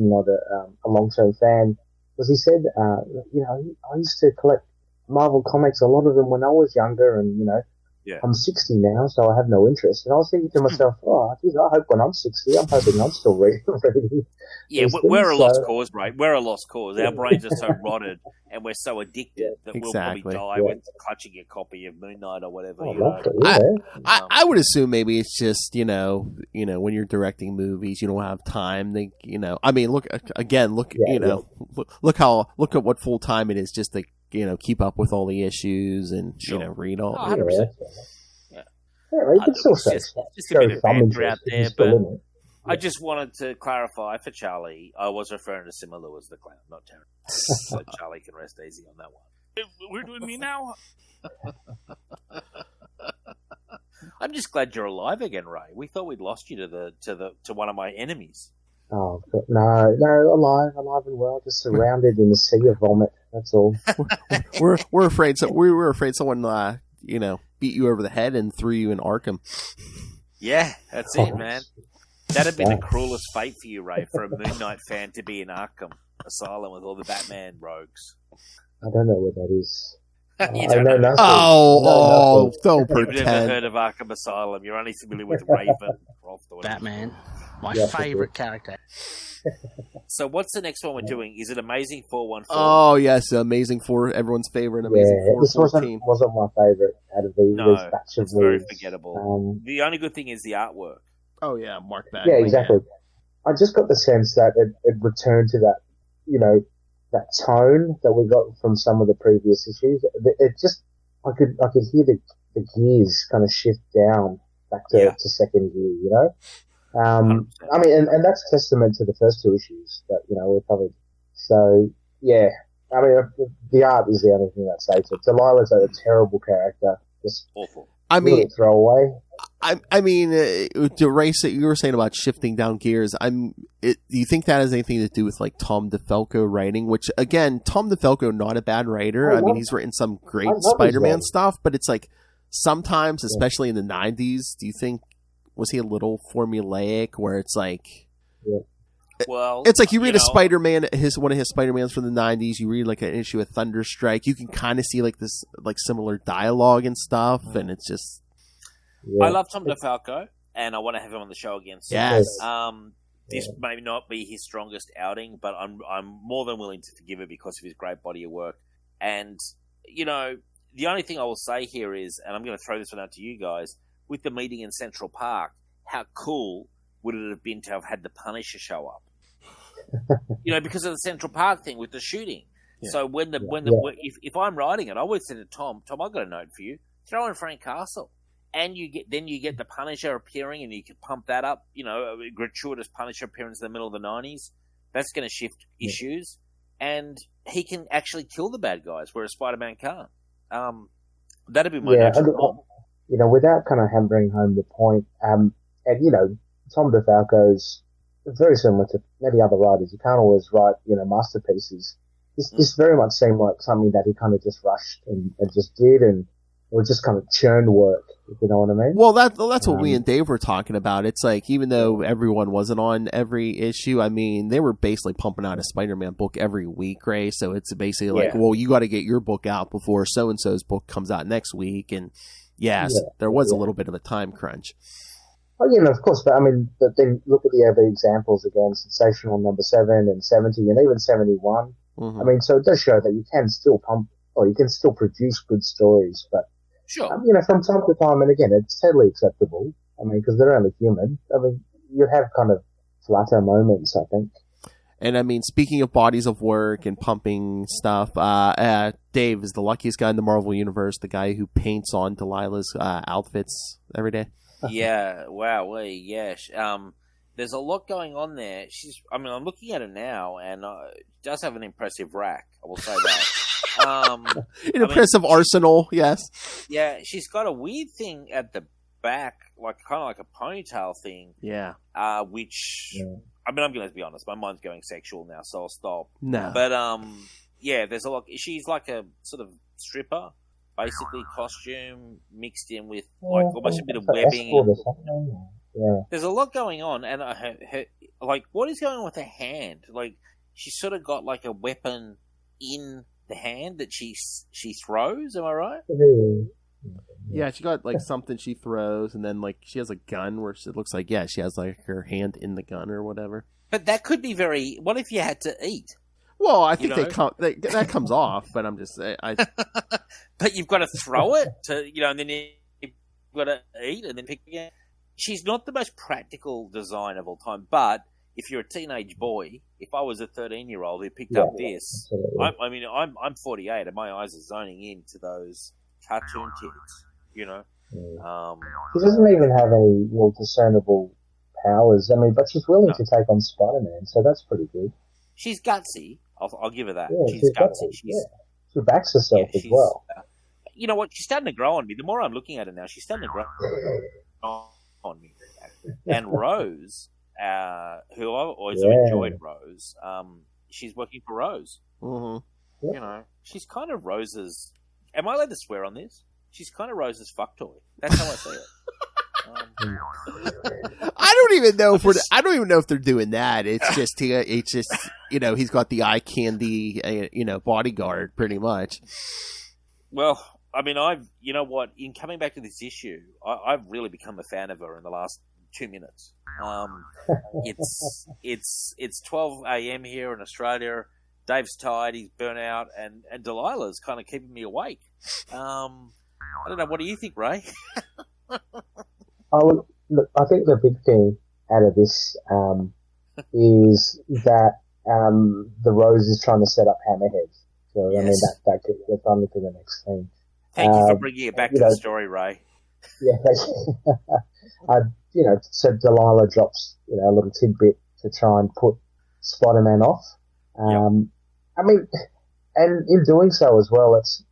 long-term fan, because he said, I used to collect Marvel comics, a lot of them when I was younger, and, I'm 60 now, so I have no interest. And I was thinking to myself, geez, I hope when I'm 60, I'm hoping I'm still reading. We're a lost cause, right? We're a lost cause. Our brains are so rotted, and we're so addicted that we'll probably die with clutching a copy of Moon Knight or whatever. I would assume maybe it's just, when you're directing movies, you don't have time. I mean, look at what full time it is just to, keep up with all the issues and, read all. 100%. You can still say just a bit of banter out there, but I just wanted to clarify for Charlie, I was referring to Simu Liu as the clown, not Terry. So Charlie can rest easy on that one. We're doing me now? I'm just glad you're alive again, Ray. We thought we'd lost you to one of my enemies. Oh, God, no, alive and well, just surrounded in a sea of vomit. That's all. we're afraid. So we were afraid someone, beat you over the head and threw you in Arkham. Yeah, that's it, man. That'd been the cruelest fate for you, Ray, for a Moon Knight fan to be in Arkham Asylum with all the Batman rogues. I don't know what that is. You don't know nothing. Don't pretend. You've never heard of Arkham Asylum. You're only familiar with Raven. Batman, my favourite character. So what's the next one we're doing? Is it Amazing 414? Oh, yes, Amazing 4, everyone's favorite Amazing 414. This wasn't my favourite out of these batch of it's very forgettable. The only good thing is the artwork. Oh, yeah, Mark Bagley. Yeah, exactly. I just got the sense that it returned to that, that tone that we got from some of the previous issues. It just, I could hear the gears kind of shift down back to second gear, I mean, and that's testament to the first two issues that, we covered. So, yeah, I mean, the art is the only thing that saves it. Delilah's a terrible character. Just awful. I mean, throwaway. I mean, the race that you were saying about shifting down gears, do you think that has anything to do with like Tom DeFalco writing? Which again, Tom DeFalco, not a bad writer. I mean, he's written some great Spider-Man stuff, but it's like sometimes, especially in the 90s, do you think was he a little formulaic where it's like, Well, it's like you read a Spider-Man, one of his Spider-Mans from the 90s. You read like an issue of Thunderstrike. You can kind of see like this, like similar dialogue and stuff, and it's just. Yeah. I love Tom DeFalco, and I want to have him on the show again soon. Yes. This may not be his strongest outing, but I'm more than willing to forgive it because of his great body of work. And the only thing I will say here is, and I'm going to throw this one out to you guys, with the meeting in Central Park, how cool would it have been to have had the Punisher show up? Because of the Central Park thing with the shooting. Yeah. So if I'm writing it, I would say to Tom, I've got a note for you. Throw in Frank Castle. And you get the Punisher appearing, and you can pump that up. A gratuitous Punisher appearance in the middle of the 90s. That's going to shift issues, and he can actually kill the bad guys, whereas Spider-Man can't. That'd be my natural. Without kind of hammering home the point, and Tom DeFalco's very similar to many other writers. You can't always write masterpieces. This very much seemed like something that he kind of just rushed and just did, and it was just kind of churned work, if you know what I mean. Well, that's what we and Dave were talking about. It's like, even though everyone wasn't on every issue, I mean, they were basically pumping out a Spider-Man book every week, Ray. So it's basically like, well, you got to get your book out before so-and-so's book comes out next week. And there was a little bit of a time crunch. Oh, of course. But I mean, then look at the other examples again, Sensational number 7 and 70 and even 71. Mm-hmm. I mean, so it does show that you can still pump, or you can still produce good stories, but sure. From time to time, and again, it's totally acceptable. I mean, because they're only human. I mean, you have kind of flatter moments, I think. And I mean, speaking of bodies of work and pumping stuff, Dave is the luckiest guy in the Marvel Universe, the guy who paints on Delilah's outfits every day. Yeah, wow, yeah. There's a lot going on there. I'm looking at her now, and does have an impressive rack, I will say that. An impressive arsenal, yes. Yeah, she's got a weird thing at the back, kind of like a ponytail thing. Yeah. Which, I'm going to be honest, my mind's going sexual now, so I'll stop. No. But, there's a lot. She's like a sort of stripper, basically costume mixed in with almost a bit of webbing. Yeah. There's a lot going on, and what is going on with her hand? Like, she's sort of got like a weapon in the hand that she throws. Am I right? Yeah, she got like something she throws, and then like she has a gun where it looks like she has like her hand in the gun or whatever. But that could be very. What if you had to eat? Well, I think that comes off, but I'm just saying. But you've got to throw it to and then you've got to eat and then pick again. She's not the most practical design of all time, but if you're a teenage boy, if I was a 13-year-old who picked up this, I'm 48 and my eyes are zoning into those cartoon kids, She doesn't even have any real discernible powers. I mean, but she's willing to take on Spider-Man, so that's pretty good. She's gutsy. I'll give her that. Yeah, she's gutsy. She backs herself as well. You know what? She's starting to grow on me. The more I'm looking at her now, she's starting to grow on me. And Rose, who I always enjoyed Rose, she's working for Rose. Mm-hmm. She's kind of Rose's. Am I allowed to swear on this? She's kind of Rose's fuck toy. That's how I see it. I don't even know if they're doing that. It's just he's got the eye candy, bodyguard pretty much. Well, I mean, in coming back to this issue, I've really become a fan of her in the last 2 minutes. It's 12 a.m. here in Australia. Dave's tired, he's burnt out, and Delilah's kind of keeping me awake. I don't know. What do you think, Ray? I think the big thing out of this is that the Rose is trying to set up Hammerhead. So yes. I mean that gets on to the next thing. Thank you for bringing it back to the story, Ray. Yeah, so Delilah drops a little tidbit to try and put Spider-Man off. I mean, and in doing so as well, it's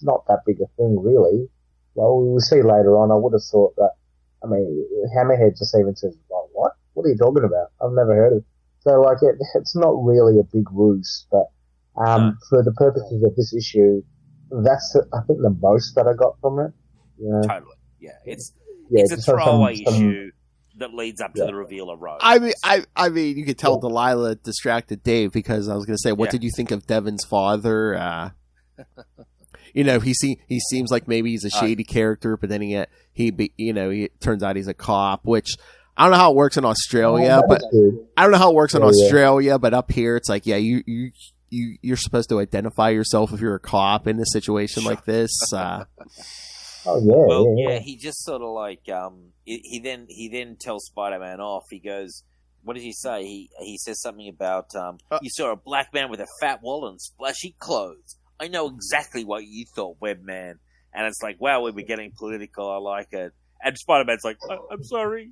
not that big a thing really. Well, we'll see later on. I would have thought that. I mean, Hammerhead just even says, well, what? What are you talking about? I've never heard of it. So, it's not really a big ruse, but for the purposes of this issue, that's, I think, the most that I got from it. Totally. Yeah. It's a throwaway issue. that leads up to the reveal of Rose. I mean, you could tell Delilah distracted Dave, because I was going to say, what did you think of Devon's father? He seems like maybe he's a shady character, but then he turns out he's a cop, which I don't know how it works in Australia, but up here it's like, you're supposed to identify yourself if you're a cop in a situation like this. He just sort of like he then tells Spider-Man off. He goes, what did he say? He says something about you saw a black man with a fat wallet and splashy clothes. I know exactly what you thought, Webman. And it's like, wow, we're getting political. I like it. And Spider-Man's like, I'm sorry.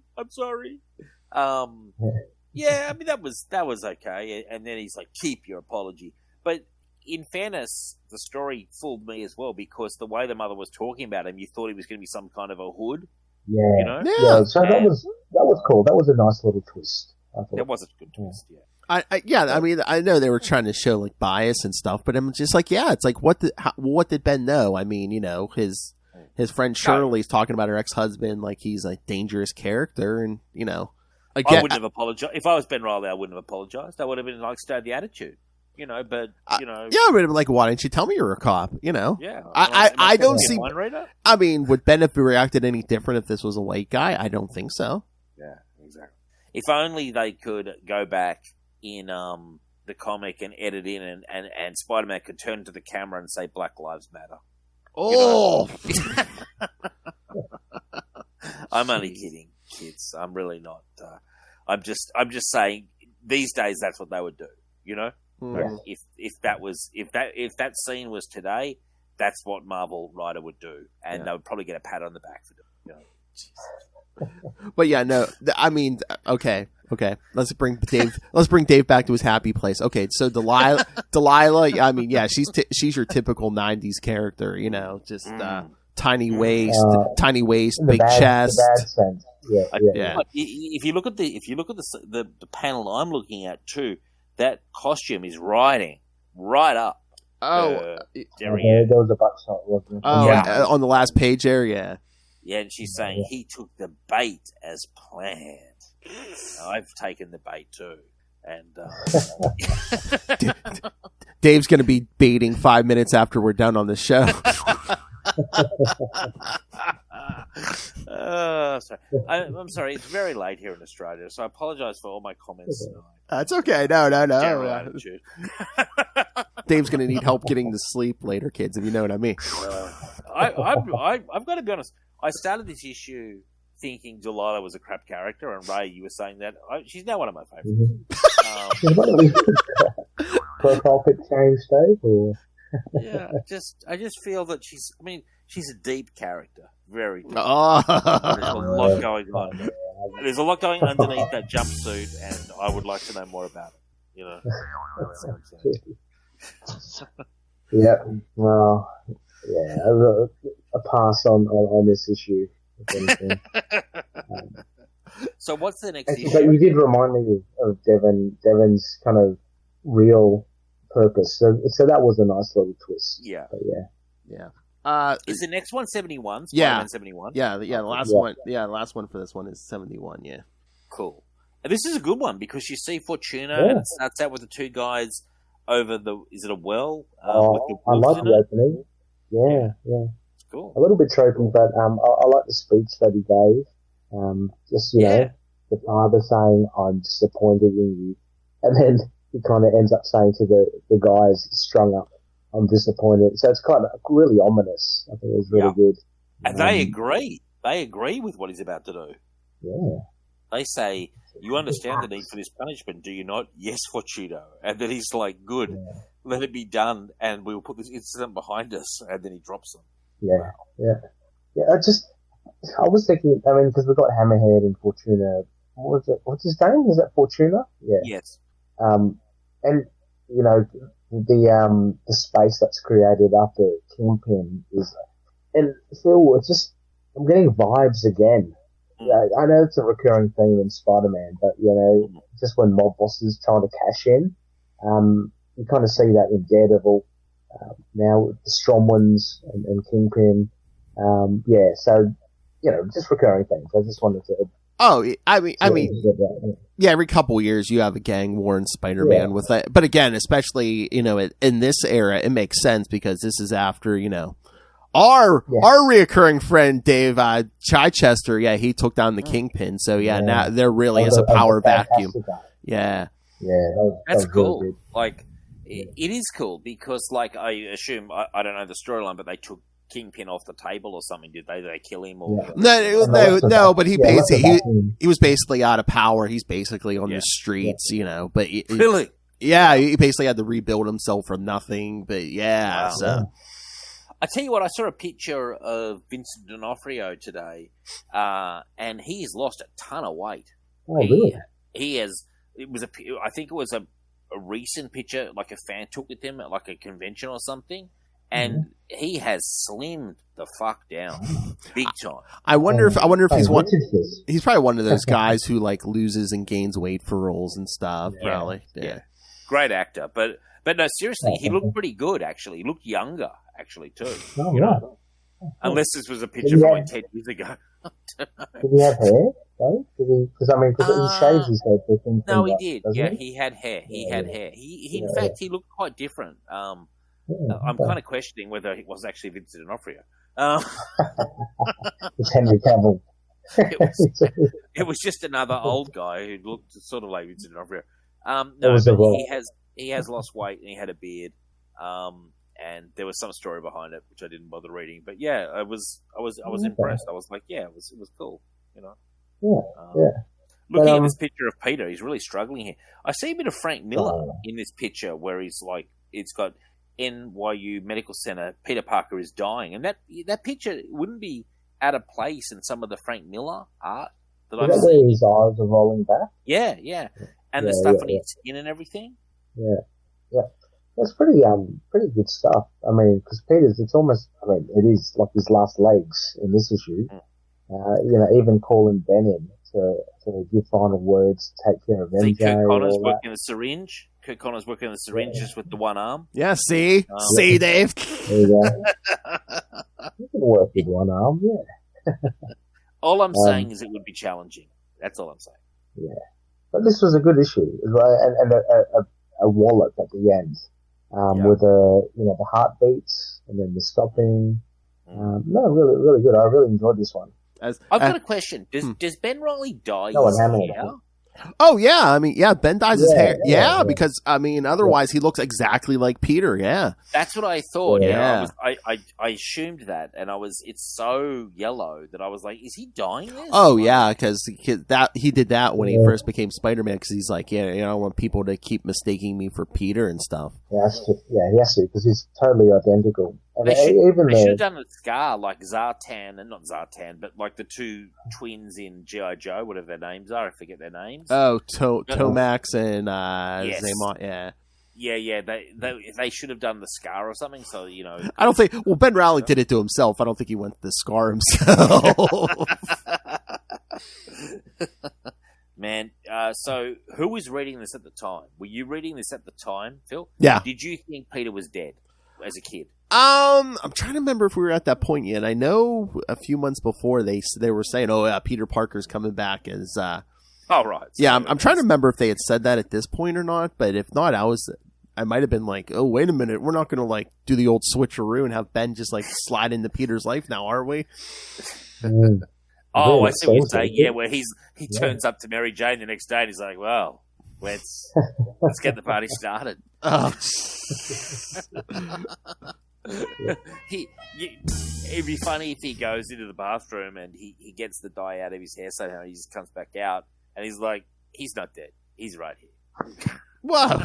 Yeah, I mean that was okay. And then he's like, keep your apology. But in fairness, the story fooled me as well, because the way the mother was talking about him, you thought he was going to be some kind of a hood. Yeah, you know? Yeah. So that was cool. That was a nice little twist. That was a good twist. Yeah. I mean, I know they were trying to show like bias and stuff, but I'm just like, it's like, what did Ben know? I mean, his friend Shirley's talking about her ex-husband like he's a dangerous character, and I wouldn't have apologized if I was Ben Reilly. I wouldn't have apologized. I would have been like, stay the attitude, but I would have been like, why didn't you tell me you were a cop? Yeah, I don't see. I mean, would Ben have reacted any different if this was a white guy? I don't think so. Yeah, exactly. If only they could go back in the comic and edit in, and Spider-Man could turn to the camera and say Black Lives Matter. Oh! I'm only kidding, kids. I'm really not. I'm just saying these days that's what they would do. Yeah. If that scene was today, that's what Marvel writer would do, and they would probably get a pat on the back for doing it. But I mean, okay. Let's bring Dave back to his happy place. Okay, so Delilah. I mean, she's your typical '90s character. Just tiny waist, big chest. The bad sense. Yeah. If you look at the panel I'm looking at too, that costume is riding right up. There was a buckshot, wasn't it? Oh, on the last page there, yeah. Yeah, and she's saying he took the bait as planned. I've taken the bait too, and Dave's going to be baiting 5 minutes after we're done on the show. Sorry. I'm sorry. It's very late here in Australia, so I apologise for all my comments tonight. That's okay. No. General attitude. Dave's going to need help getting to sleep later, kids, if you know what I mean. I've got to be honest. I started this issue thinking Delilah was a crap character, and Ray, you were saying that. She's now one of my favourites. Profile pic change, Dave? Or? Yeah, I just feel that she's a deep character. Very deep. Oh. There's a lot going on. There's a lot going underneath that jumpsuit, and I would like to know more about it. Yeah, well, yeah, a pass on this issue. So what's the next issue? But you did remind me of Devon's kind of real purpose. So that was a nice little twist. Yeah. But yeah. Is the next one 71? Spider-Man 71? Yeah, the last one. Yeah, the last one for this one is 71. Yeah. Cool. And this is a good one because you see Fortuna and it starts out with the two guys over is it a well? I like the opening. Yeah. It's cool. A little bit tropey, but I like the speech that he gave. Just know, the father saying, "I'm disappointed in you," and then he kind of ends up saying to the guys strung up, "I'm disappointed." So it's kind of really ominous. I think it was really good. And they agree. They agree with what he's about to do. Yeah. They say, "You understand the need for this punishment, do you not?" "Yes, Fortunato." And then he's like, "Good, let it be done, and we will put this incident behind us." And then he drops them. Yeah. I was thinking, because we've got Hammerhead and Fortuna. What was it? What's his name? Is that Fortuna? Yeah. Yes. And the space that's created after Kingpin is, and Phil, it's just, I'm getting vibes again. I know it's a recurring theme in Spider-Man, but just when mob bosses trying to cash in, you kind of see that in Daredevil. Now with the Strong Ones and Kingpin, so just recurring things. I just wanted to. Oh, I mean, yeah. Every couple years you have a gang war in Spider-Man with that. But again, especially in this era, it makes sense because this is after our reoccurring friend Dave Chichester. Yeah, he took down the Kingpin. So now there really is a power vacuum. Yeah, that's cool. Really like it is cool because I assume I don't know the storyline, but they took Kingpin off the table or something. Did they kill him? Or no. But he was basically out of power. He's basically on the streets, But really, he basically had to rebuild himself from nothing. But wow. So I tell you what, I saw a picture of Vincent D'Onofrio today, and he has lost a ton of weight. Oh, really? He has. I think it was a recent picture, like a fan took with him at like a convention or something. And he has slimmed the fuck down, big time. I wonder if he's one. He's probably one of those guys who loses and gains weight for roles and stuff. Yeah. Probably, yeah. Great actor, but no, seriously, he looked pretty good. Actually, he looked younger, actually too. Oh, right. Unless this was a picture from 10 years ago. Did he have hair? Because he shaves his head. No, he did. Yeah, he had hair. He had hair. He in fact, he looked quite different. I'm kind of questioning whether it was actually Vincent D'Onofrio. It's Henry Cavill. It was just another old guy who looked sort of like Vincent D'Onofrio. But he has lost weight and he had a beard. And there was some story behind it which I didn't bother reading. But yeah, I was impressed. I was like, yeah, it was cool. Looking at this picture of Peter, he's really struggling here. I see a bit of Frank Miller in this picture where he's like, it's got NYU Medical Center, Peter Parker is dying. And that picture wouldn't be out of place in some of the Frank Miller art that I've seen. Where his eyes are rolling back? Yeah. And the stuff on his skin and everything? Yeah. That's pretty good stuff. I mean, because Peter's, it's almost, it is like his last legs in this issue. Even calling Ben in to give final words, to take care of MJ. See Kirk Connors working the syringe. Kirk Connors working the syringe just with the one arm. Yeah, see, Dave. There you go. You can work with one arm, yeah. All I'm saying is it would be challenging. That's all I'm saying. Yeah, but this was a good issue, right? And a wallop at the end, with the heartbeats and then the stopping. No, really, really good. I really enjoyed this one. I've got a question. Does Ben Reilly dye his hair? Oh, yeah. I mean, yeah, Ben dyes his hair. Yeah, because, I mean, otherwise he looks exactly like Peter, yeah. That's what I thought. Yeah. I assumed that, and it's so yellow that I was like, is he dyeing this? Oh, yeah, because he did that when he first became Spider-Man, because he's like, I don't want people to keep mistaking me for Peter and stuff. He has to, because he's totally identical. And they should have done a scar like Zartan, and not Zartan, but like the two twins in G.I. Joe, whatever their names are. I forget their names. Oh, Tomax and Zaymont, yeah. Yeah, they should have done the scar or something. So I don't think. Well, Ben Reilly did it to himself. I don't think he went to the scar himself. Man, so who was reading this at the time? Were you reading this at the time, Phil? Yeah. Did you think Peter was dead as a kid? I'm trying to remember if we were at that point yet. I know a few months before they were saying, "Oh yeah, Peter Parker's coming back as." Oh right. So yeah, I'm trying to remember if they had said that at this point or not. But if not, I might have been like, "Oh wait a minute, we're not going to do the old switcheroo and have Ben just slide into Peter's life now, are we?" Oh, I see what you're saying. Yeah, where he turns up to Mary Jane the next day and he's like, "Well, let's get the party started." Oh. It'd be funny if he goes into the bathroom and he gets the dye out of his hair somehow. He just comes back out and he's like, he's not dead. He's right here. Whoa.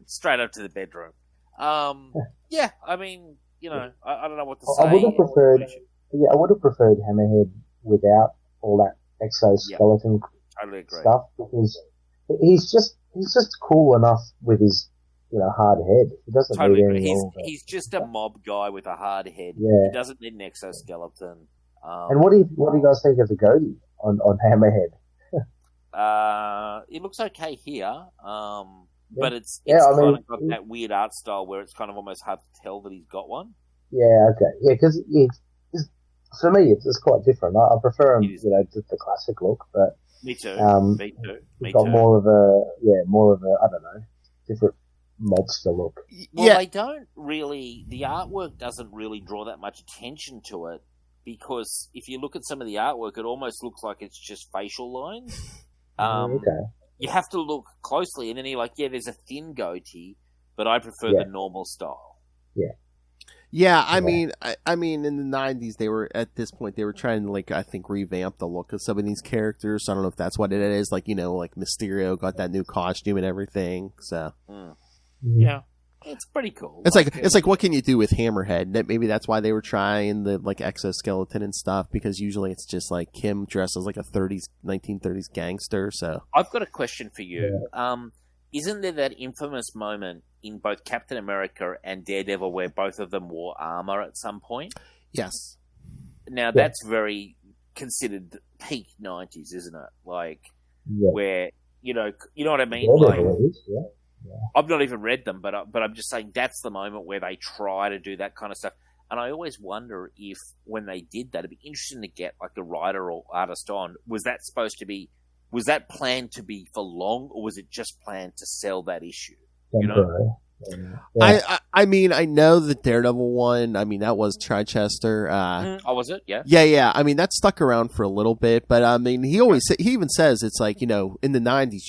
Straight up to the bedroom. Yeah, I mean, I don't know what to say. I would have preferred Hammerhead without all that exoskeleton totally agree. stuff, because he's just cool enough with his hard head. He doesn't totally need any more. He's just a mob guy with a hard head. Yeah. He doesn't need an exoskeleton. And what do you guys think of the goatee on Hammerhead? It looks okay here, but it's kind of got that weird art style where it's kind of almost hard to tell that he's got one. Yeah, okay. Yeah, because for me, it's quite different. I prefer them, just the classic look, but me too. Me too. It's got more of a, I don't know, different mobster look. Well, they don't really. The artwork doesn't really draw that much attention to it because if you look at some of the artwork, it almost looks like it's just facial lines. You have to look closely, and then you're like, there's a thin goatee, but I prefer the normal style. Yeah. Yeah, I mean, in the 90s, they were, at this point, they were trying to, like, I think, revamp the look of some of these characters. So I don't know if that's what it is. Like, like Mysterio got that new costume and everything. So. Yeah. It's pretty cool. It's like, what can you do with Hammerhead? Maybe that's why they were trying the, like, exoskeleton and stuff, because usually it's just, like, him dressed as, like, a 1930s gangster, so. I've got a question for you. Isn't there that infamous moment in both Captain America and Daredevil where both of them wore armor at some point? Yes. Now, that's very considered peak 90s, isn't it? Like, where, you know what I mean? Like, I've not even read them, but I'm just saying that's the moment where they try to do that kind of stuff. And I always wonder if, when they did that, it'd be interesting to get, like, the writer or artist on. Was that planned to be for long, or was it just planned to sell that issue? You know? I mean, I know the Daredevil one. I mean, that was Chichester. Oh, was it? Yeah. Yeah. I mean, that stuck around for a little bit, but I mean, he even says it's like, in the 90s,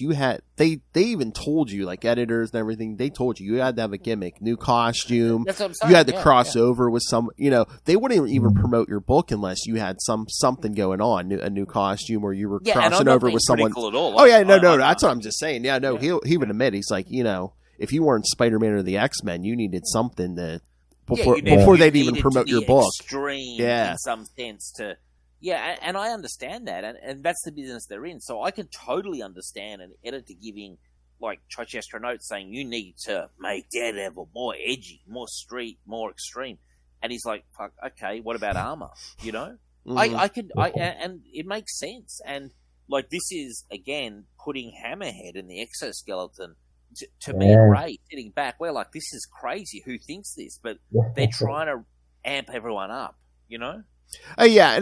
they even told you, like, editors and everything, they told you had to have a gimmick, new costume. That's what I'm saying. You had to cross over with some, they wouldn't even promote your book unless you had something going on, a new costume, or you were crossing over with someone. At all. Oh yeah, no, that's what I'm just saying. Yeah, no, he would admit, he's like, if you weren't Spider-Man or the X-Men, you needed something before they'd even promote your book. Extreme, in some sense, and I understand that, and that's the business they're in. So I can totally understand an editor giving, like, Chichester a note saying you need to make Daredevil more edgy, more street, more extreme, and he's like, "Fuck, okay, what about armor?" And it makes sense, and like this is again putting Hammerhead in the exoskeleton. To me and Ray sitting back, we're like, this is crazy. Who thinks this? But they're trying to amp everyone up, and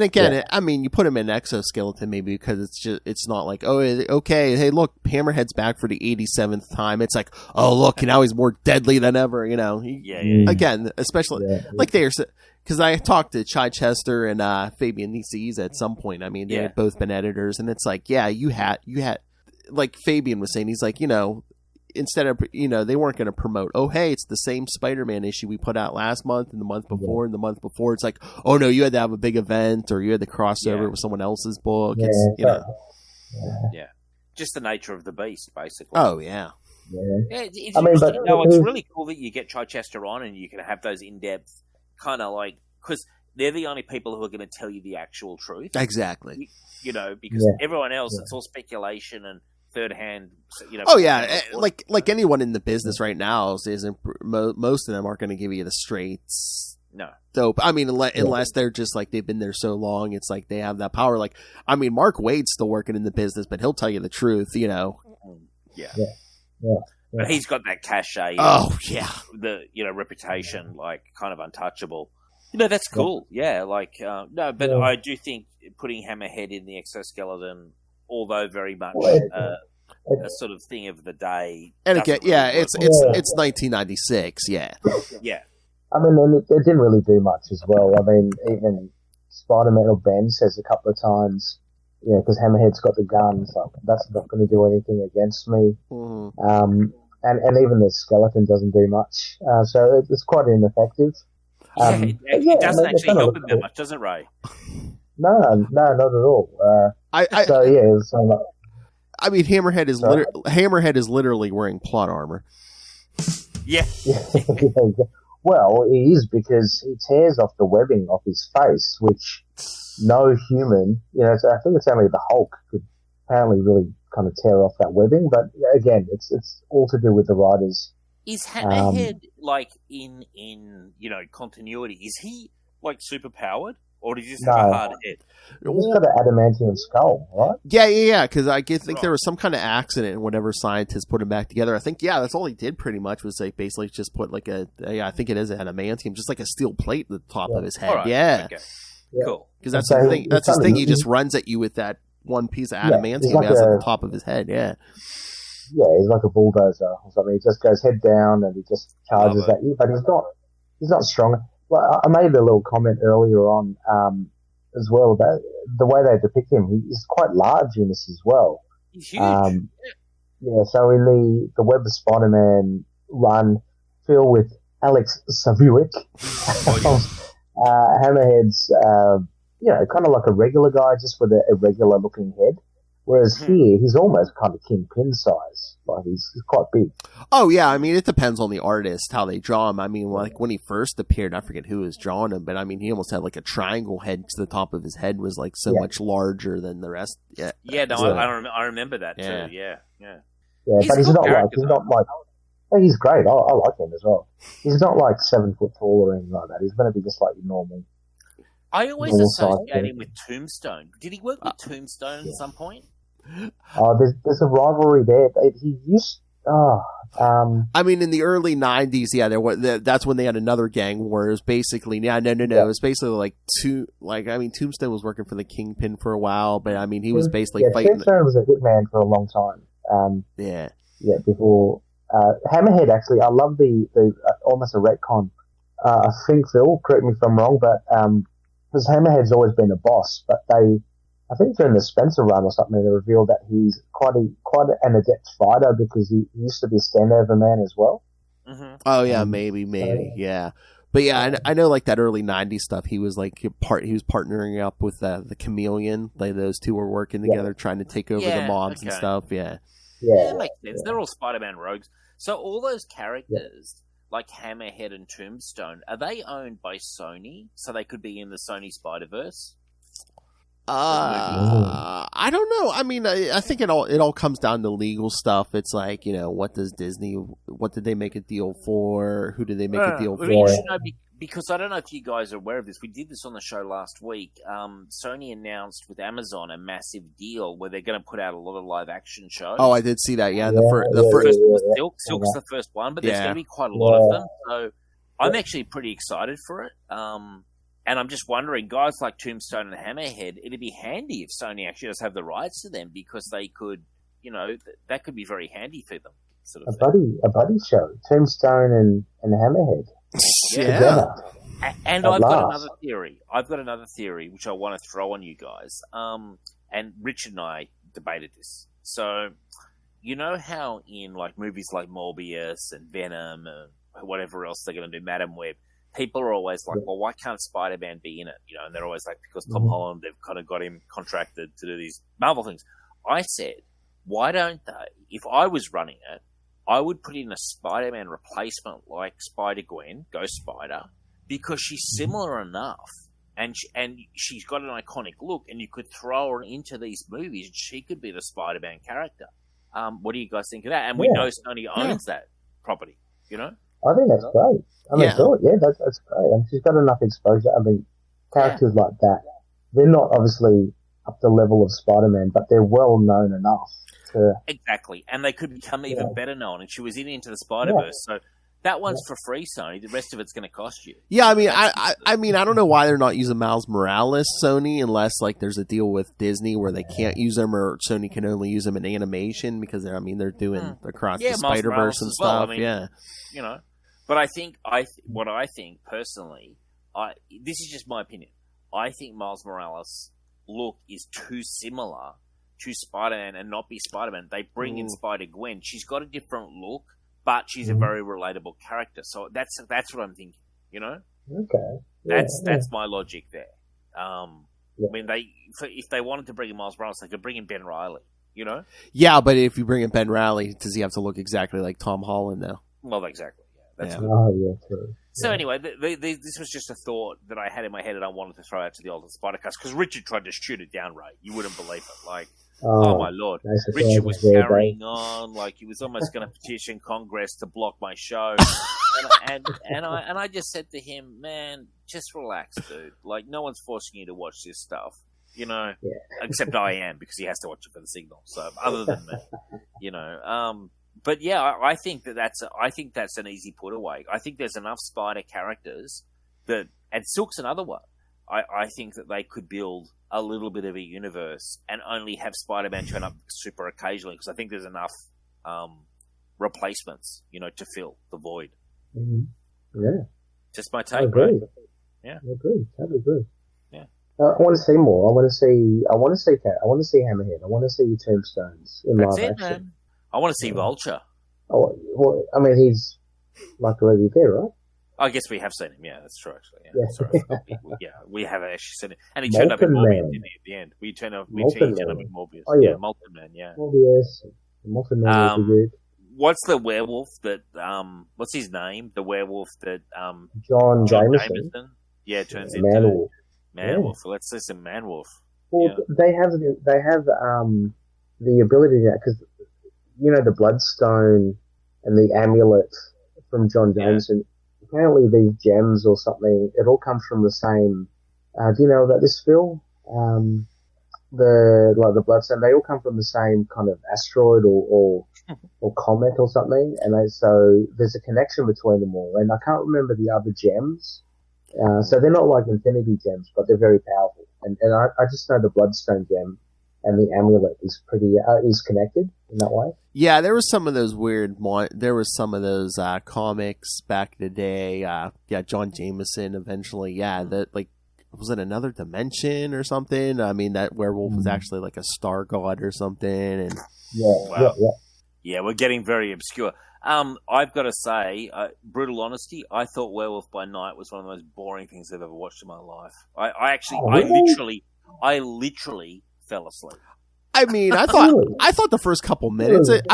again, I mean, you put him in an exoskeleton maybe because it's not like, oh, okay, hey, look, Hammerhead's back for the 87th time. It's like, oh, look, now he's more deadly than ever, Again, especially like because I talked to Chichester and Fabian Nicieza at some point. I mean, they had both been editors, and it's like, you had, like Fabian was saying, he's like, instead of, they weren't going to promote, oh, hey, it's the same Spider-Man issue we put out last month and the month before and the month before. It's like, oh, no, you had to have a big event or you had to cross over with someone else's book. Just the nature of the beast, basically. Oh, yeah. It's really cool that you get Chichester on and you can have those in-depth kind of like, because they're the only people who are going to tell you the actual truth. Exactly. Because everyone else, it's all speculation and third hand, Oh yeah, like anyone in the business right now isn't. Most of them aren't going to give you the straights. No. Dope. I mean, unless they're just like they've been there so long, it's like they have that power. Like, I mean, Mark Wade's still working in the business, but he'll tell you the truth. Yeah. But he's got that cachet. Oh yeah. The reputation, like kind of untouchable. That's cool. Yeah. Like but I do think putting Hammerhead in the exoskeleton, although very much a sort of thing of the day. And again, it's 1996, Yeah. I mean, it didn't really do much as well. I mean, even Spider-Man or Ben says a couple of times, because Hammerhead's got the gun, so that's not going to do anything against me. Mm-hmm. And even the skeleton doesn't do much. So it's quite ineffective. It doesn't actually help him that much, does it, Ray? No, not at all. I mean, Hammerhead is literally wearing plot armor. Yeah. Well, he is, because he tears off the webbing off his face, which no human, I think it's only the Hulk could apparently really kind of tear off that webbing. But again, it's all to do with the writers. Is Hammerhead like in continuity? Is he like super powered? Or did you just have a hard head? He's got an adamantium skull, right? Yeah. Because I think there was some kind of accident, and whatever scientists put him back together. I think that's all he did pretty much was like basically just put like I think it is adamantium, just like a steel plate at the top of his head. Right. Yeah. Okay. Cool. Because that's the thing. That's his thing. He just runs at you with that one piece of adamantium like he has at the top of his head. Yeah. Yeah, he's like a bulldozer or something. He just goes head down and he just charges at you. But he's not strong. Well, I made a little comment earlier on as well about the way they depict him. He's quite large in this as well. He's huge. Yeah, so in the Web of Spider-Man run, Phil with Alex Savuic, Hammerhead's, kind of like a regular guy, just with a regular looking head. Whereas here, he's almost kind of Kingpin size. Like, he's quite big. Oh, yeah. I mean, it depends on the artist, how they draw him. I mean, like, when he first appeared, I forget who was drawing him, but I mean, he almost had like a triangle head because the top of his head was like so much larger than the rest. Yeah. Yeah, no, I remember that too. Yeah. Yeah, but he's not like, oh, he's great. I like him as well. He's not like 7 foot tall or anything like that. He's going to be just like your normal. I always associate him with Tombstone. Did he work with Tombstone at some point? There's a rivalry there. He used. I mean, in the early '90s, that's when they had another gang war. It was basically, no. It was basically Tombstone was working for the Kingpin for a while, but I mean, he was basically fighting. Tombstone was a hitman for a long time. Before Hammerhead. Actually, I love the almost a retcon. I think Phil, correct me if I'm wrong, but because Hammerhead's always been a boss, but I think during the Spencer run or something, they revealed that he's quite an adept fighter because he used to be a standover man as well. Mm-hmm. Oh yeah, maybe, yeah. But yeah, I know like that early '90s stuff. He was like he was partnering up with the Chameleon. Like those two were working together, trying to take over the mobs and stuff. Yeah, that makes sense. They're all Spider-Man rogues. So all those characters, like Hammerhead and Tombstone, are they owned by Sony? So they could be in the Sony Spider-Verse? I don't know. I mean, I think it all comes down to legal stuff. It's like, what did they make a deal for? Who did they make a deal for? Because I don't know if you guys are aware of this. We did this on the show last week. Sony announced with Amazon a massive deal where they're going to put out a lot of live action shows. Oh, I did see that. Yeah, the first was Silk's the first one, but there's going to be quite a lot of them. So I'm actually pretty excited for it. And I'm just wondering, guys like Tombstone and Hammerhead, it'd be handy if Sony actually does have the rights to them because they could, that could be very handy for them. Sort of a buddy show, Tombstone and Hammerhead. Yeah. And I've got another theory which I want to throw on you guys. And Richard and I debated this. So, you know how in like movies like Morbius and Venom and whatever else they're going to do, Madam Web, people are always like, well, why can't Spider-Man be in it? And they're always like, because Tom Holland, they've kind of got him contracted to do these Marvel things. I said, why don't they, if I was running it, I would put in a Spider-Man replacement like Spider-Gwen, Ghost Spider, because she's similar enough. And she's got an iconic look, and you could throw her into these movies, and she could be the Spider-Man character. What do you guys think of that? And we know Sony owns that property, I think that's great. That's great. And she's got enough exposure. I mean, characters like that, they're not obviously up the level of Spider-Man, but they're well known enough to... Exactly. And they could become even better known. And she was in Into the Spider-Verse. So that one's for free, Sony. The rest of it's going to cost you. Yeah, I mean, I don't know why they're not using Miles Morales, Sony, unless like there's a deal with Disney where they can't use them or Sony can only use them in animation because they're doing across the Spider-Verse and stuff. But I think what I think personally, this is just my opinion. I think Miles Morales' look is too similar to Spider-Man and not be Spider-Man. They bring in Spider-Gwen. She's got a different look, but she's a very relatable character. So that's what I'm thinking. Okay. That's my logic there. I mean, if they wanted to bring in Miles Morales, they could bring in Ben Reilly. Yeah, but if you bring in Ben Reilly, does he have to look exactly like Tom Holland now? Well, exactly. True. So anyway, this was just a thought that I had in my head and I wanted to throw out to the Ultimate Spider-Cast because Richard tried to shoot it down, Ray. You wouldn't believe it. Like, oh my Lord. Richard was carrying on, like he was almost going to petition Congress to block my show. and I just said to him, man, just relax, dude. Like, no one's forcing you to watch this stuff. Except I am because he has to watch it for the signal. So other than me, But yeah, I think that's an easy put away. I think there's enough Spider characters and Silk's another one. I think that they could build a little bit of a universe and only have Spider-Man turn up super occasionally, because I think there's enough replacements, to fill the void. Mm-hmm. Yeah. Just my take, I agree. right? Yeah. I agree. Totally agree. Yeah. I want to see more. I want to see Hammerhead. I want to see Tombstones in live action. Man. I want to see Vulture. Oh, well, I mean, he's like already there, right? I guess we have seen him. Yeah, that's true. Actually, we have actually seen him, and he Molten turned up in Morbius, Man. didn't he? At the end, we turned up in Morbius. Oh, yeah. Molten Man. Yeah. Morbius. Molten Man would be good. What's the werewolf that? What's his name? The werewolf that? John Jameson. Yeah, turns into Manwolf. Manwolf. Yeah. Let's listen, Manwolf. Well, they have the ability to, because the Bloodstone and the amulet from John Jameson. Apparently, these gems or something, it all comes from the same. Do you know about this, Phil? The Bloodstone, they all come from the same kind of asteroid or comet or something, and so there's a connection between them all. And I can't remember the other gems, so they're not like infinity gems, but they're very powerful. And I just know the Bloodstone gem and the amulet is is connected in that way. Yeah, there was some of those comics back in the day. John Jameson eventually. Yeah, that was it another dimension or something? I mean, that werewolf was actually like a star god or something. And yeah, we're getting very obscure. I've got to say, brutal honesty, I thought Werewolf by Night was one of the most boring things I've ever watched in my life. I literally fell asleep. I mean, I thought the first couple minutes, it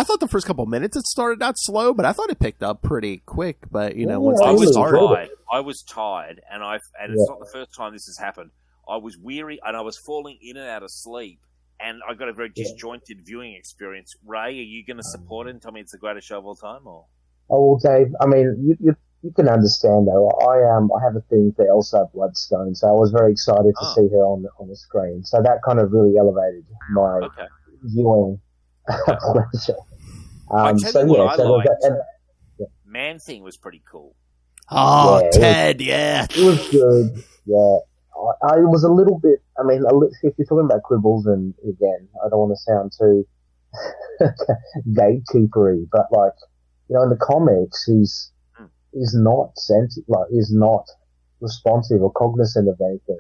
started out slow, but I thought it picked up pretty quick. But once I it was started, tired. I was tired, and it's not the first time this has happened. I was weary, and I was falling in and out of sleep, and I got a very disjointed viewing experience. Ray, are you going to support it and tell me it's the greatest show of all time? Or? Oh, well, Dave, I mean, you can understand though. I have a thing for Elsa Bloodstone, so I was very excited to see her on the screen. So that kind of really elevated my viewing pleasure. I tell you what I liked. Man Thing was pretty cool. Oh, yeah, Ted, it was good. Yeah, I was a little bit. I mean, if you're talking about quibbles, and again, I don't want to sound too gatekeepery, but in the comics, he's not he's not responsive or cognizant of anything.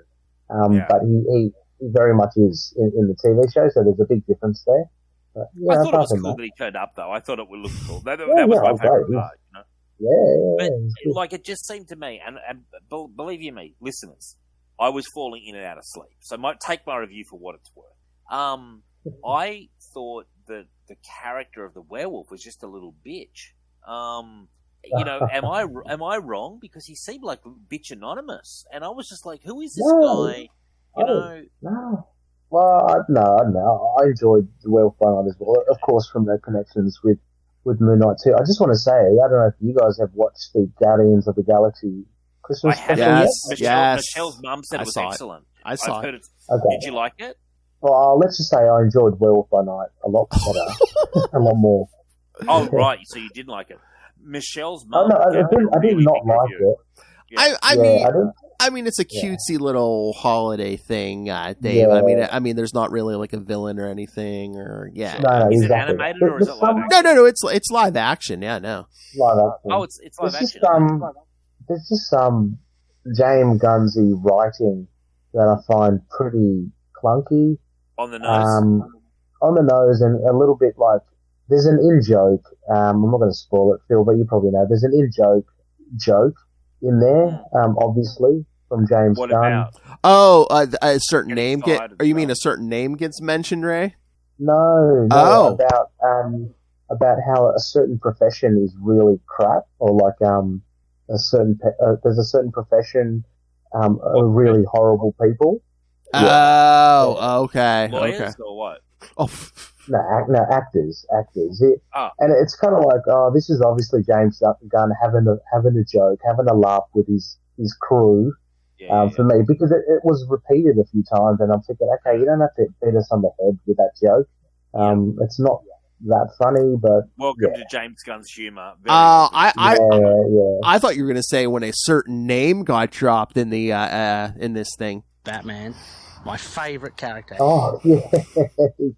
But he very much is in the TV show, so there's a big difference there. But, I thought it was cool that he turned up, though. I thought it would look cool. That was my favorite part, But it just seemed to me, and believe you me, listeners, I was falling in and out of sleep. So take my review for what it's worth. I thought that the character of the werewolf was just a little bitch. Am I wrong? Because he seemed like bitch anonymous, and I was just like, who is this guy? No. Well, no. I enjoyed the Werewolf by Night as well, of course, from the connections with Moon Knight too. I just want to say, I don't know if you guys have watched the Guardians of the Galaxy Christmas special yet? Michelle's mum said it was excellent. I saw it. Okay. Did you like it? Well, let's just say I enjoyed Werewolf by Night a lot better, a lot more. Oh, right. So you didn't like it. Michelle's mum. Oh, no, I did not like it. Yeah. I mean, it's a cutesy little holiday thing, Dave. Yeah. I mean, there's not really like a villain or anything, or No, is exactly. it animated or is it live action? No, it's live action. Yeah, no. Live action. Oh, it's live action. There's just some James Gunnsy writing that I find pretty clunky. On the nose, and a little bit like there's an in-joke. I'm not going to spoil it, Phil, but you probably know. There's an in-joke in there, obviously, from James Gunn. About? Oh, a certain name you mean a certain name gets mentioned, Ray? No. Oh. About how a certain profession is really crap, or like there's a certain profession of really horrible people. Oh, okay. Lawyers or what? Oh. No, actors. And it's kind of like, this is obviously James Gunn having a joke, having a laugh with his crew. For me, because it was repeated a few times, and I'm thinking, okay, you don't have to beat us on the head with that joke. It's not that funny, but welcome to James Gunn's humor. I thought you were going to say when a certain name got dropped in the in this thing. Batman, my favorite character. Oh, yeah,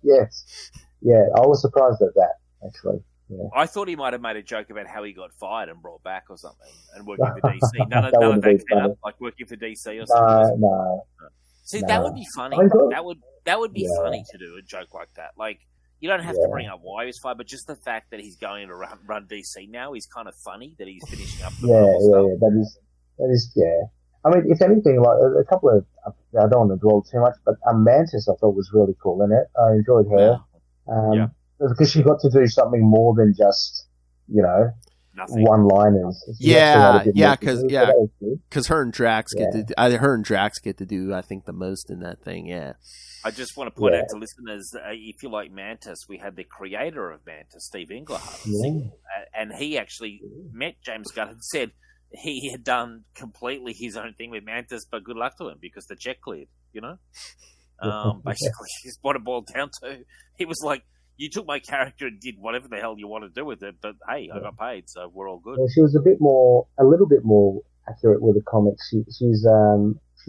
yes, yeah. I was surprised at that actually. Yeah. I thought he might have made a joke about how he got fired and brought back or something, and working for DC. None of that came up, like working for DC or something. No. See, that would be funny. That would be funny to do a joke like that. Like, you don't have to bring up why he was fired, but just the fact that he's going to run DC now is kind of funny. That he's finishing up. That is. I mean, if anything, like a couple of, I don't want to dwell too much, but Mantis I thought was really cool in it. I enjoyed her. Because she got to do something more than just, one-liners. Because her and Drax get to do, I think, the most in that thing. Yeah. I just want to point out to listeners, if you like Mantis, we had the creator of Mantis, Steve Englehart, and he actually met James Gunn and said he had done completely his own thing with Mantis, but good luck to him because the check cleared. Basically, is what it boiled down to. He was like, you took my character and did whatever the hell you want to do with it, but hey, I got paid, so we're all good. Well, she was a little bit more accurate with the comics. She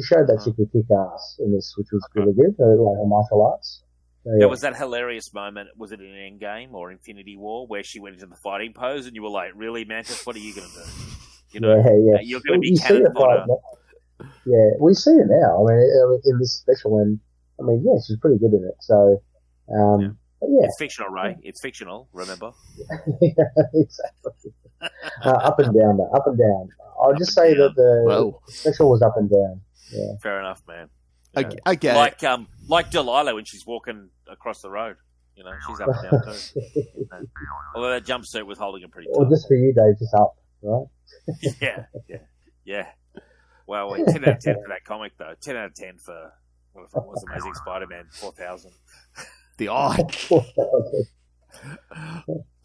showed that she could kick ass in this, which was really good, like her martial arts. So, There was that hilarious moment, was it in Endgame or Infinity War, where she went into the fighting pose and you were like, really, Mantis, what are you going to do? You're going to be cannon fodder. Yeah, we see it now. I mean, in this special, and I mean, she's pretty good in it. So, but it's fictional, Ray. It's fictional. Remember? Exactly. Up and down. I'll just say that the special was up and down. Yeah. Fair enough, man. I get it. Like Delilah when she's walking across the road. She's up and down too. Although that jumpsuit was holding her pretty tight. Well, just for you, Dave, just up, right? Yeah. Well, 10 out of 10 for that comic, though. 10 out of 10 for what if it was Amazing Spider-Man 4000. The odd.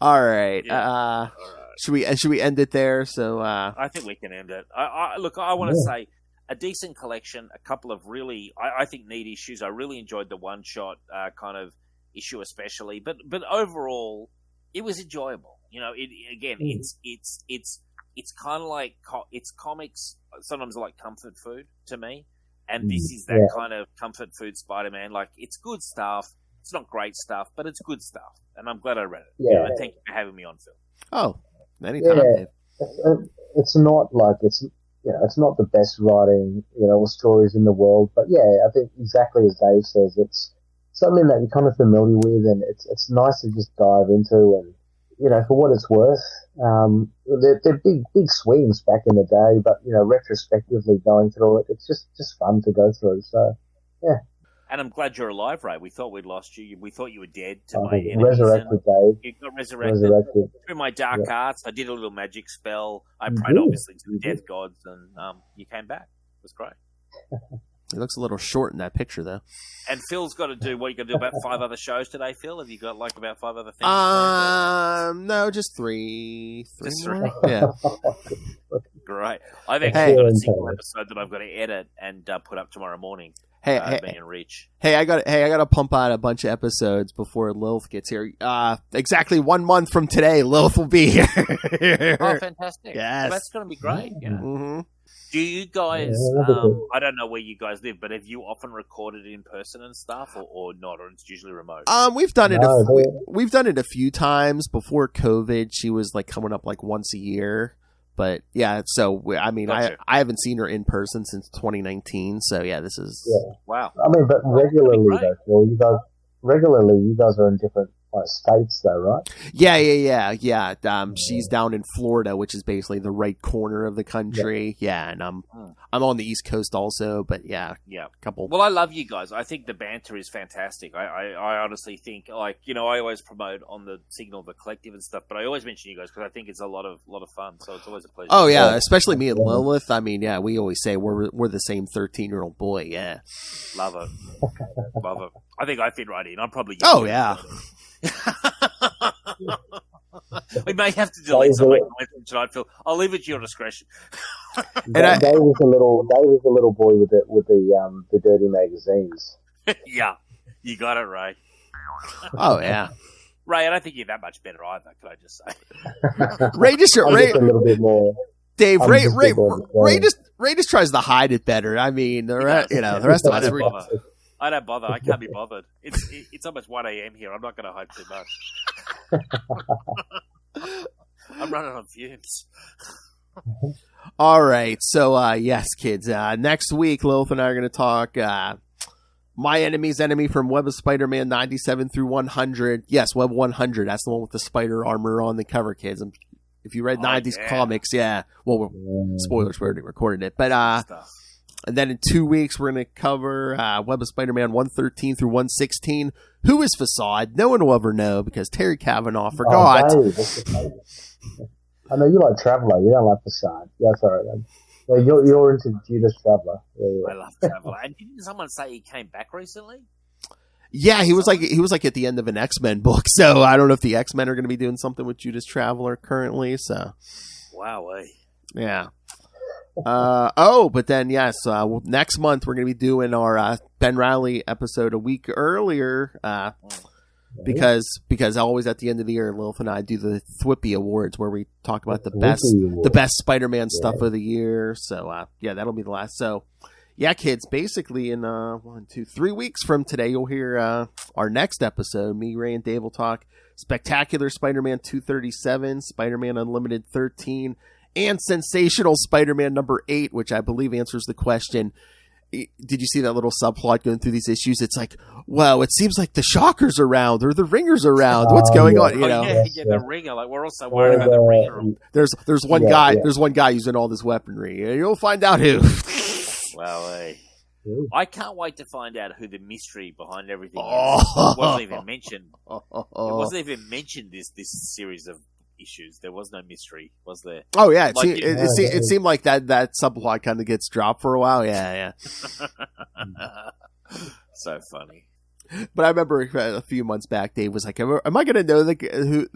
All right. All right. Should we end it there? So I think we can end it. I want to say a decent collection, a couple of really, I think, neat issues. I really enjoyed the one shot kind of issue, especially, but overall, it was enjoyable. It's kind of like it's comics. Sometimes like comfort food to me, and this is that kind of comfort food Spider-Man. Like, it's good stuff. It's not great stuff, but it's good stuff, and I'm glad I read it. Yeah. And thank you for having me on, Phil. Oh, anytime, Dave. It's not like it's not the best writing, stories in the world, but I think exactly as Dave says, it's something that you're kind of familiar with, and it's nice to just dive into, and for what it's worth, they're big swings back in the day, but retrospectively going through it, it's just fun to go through. So yeah. And I'm glad you're alive, Ray. We thought we'd lost you. We thought you were dead to my enemies. Resurrected, Dave. You got resurrected. Through my dark arts, I did a little magic spell. I prayed, obviously, to the death gods, and you came back. It was great. He looks a little short in that picture, though. And Phil's got to do, what you got to do, about 5 other shows today, Phil? Have you got, about 5 other things? No, just 3. Just more? 3? Yeah. Great. I've actually got a single episode that I've got to edit and put up tomorrow morning. Being Reach. Hey, I got to pump out a bunch of episodes before Lilith gets here. Exactly 1 month from today, Lilith will be here. Oh, fantastic! Yes, well, that's going to be great. Mm-hmm. Do you guys? I don't know where you guys live, but have you often recorded in person and stuff, or not, or it's usually remote? We've done it. We've done it a few times before COVID. She was coming up once a year. But yeah, so I mean, I haven't seen her in person since 2019. So yeah, this is wow. I mean, but regularly though, Phil, you guys are in different states though, right? Yeah. She's down in Florida, which is basically the right corner of the country. Yeah, and I'm on the East Coast also. But yeah, couple. Well, I love you guys. I think the banter is fantastic. I honestly think, I always promote on the Signal, the Collective and stuff, but I always mention you guys because I think it's a lot of fun. So it's always a pleasure. Oh yeah, especially me and Lilith. I mean, we always say we're the same 13-year-old boy. Yeah, love it. I think I fit right in. I'm probably. Oh yeah. We may have to delete some of my comments from tonight, Phil. I'll leave it to your discretion. Dave was a little boy with the dirty magazines. Yeah, you got it right. Oh yeah. Ray, I don't think you're that much better either. Can I just say? Ray just I'm just a little bit more. Dave. I'm Ray just a Ray bit more- Ray just tries to hide it better. I mean, the rest of I us. don't bother. I don't bother. I can't be bothered. It's almost 1 a.m. here. I'm not going to hide too much. I'm running on fumes. All right, so yes, kids. Next week, Lilith and I are going to talk My Enemy's Enemy from Web of Spider-Man 97 through 100. Yes, Web 100. That's the one with the spider armor on the cover, kids. And if you read 90s comics, yeah. Well, spoilers, we already recorded it. But and then in 2 weeks, we're going to cover Web of Spider-Man 113 through 116. Who is Facade? No one will ever know because Terry Kavanaugh forgot. Oh, Dave, that's the thing. I know you like Traveller. You don't like Facade. Yeah, sorry. Yeah, you're into Judas Traveller. Yeah. I love Traveller. And didn't someone say he came back recently? Yeah, he was like at the end of an X-Men book. So I don't know if the X-Men are going to be doing something with Judas Traveller currently. So Wow, yeah. But then yes, next month we're going to be doing our Ben Riley episode a week earlier. Because always at the end of the year, Lilith and I do the Thwippy Awards where we talk about the best Spider-Man stuff of the year. So that'll be the last. So yeah, kids, basically in 3 weeks from today, you'll hear our next episode. Me, Ray, and Dave will talk Spectacular Spider-Man 237, Spider-Man Unlimited 13, and Sensational Spider-Man number 8, which I believe answers the question. Did you see that little subplot going through these issues? It's like, well, it seems like the Shocker's around or the Ringer's around. What's going on? You know, the Ringer. Like we're also worried about the Ringer. There's one guy. There's one guy using all this weaponry. You'll find out who. Well, I can't wait to find out who the mystery behind everything is. It wasn't even mentioned. It wasn't even mentioned this series of issues. There was no mystery, was there? Oh yeah, it seemed like that subplot kind of gets dropped for a while. Yeah. So funny. But I remember a few months back, Dave was like, "Am I going to know the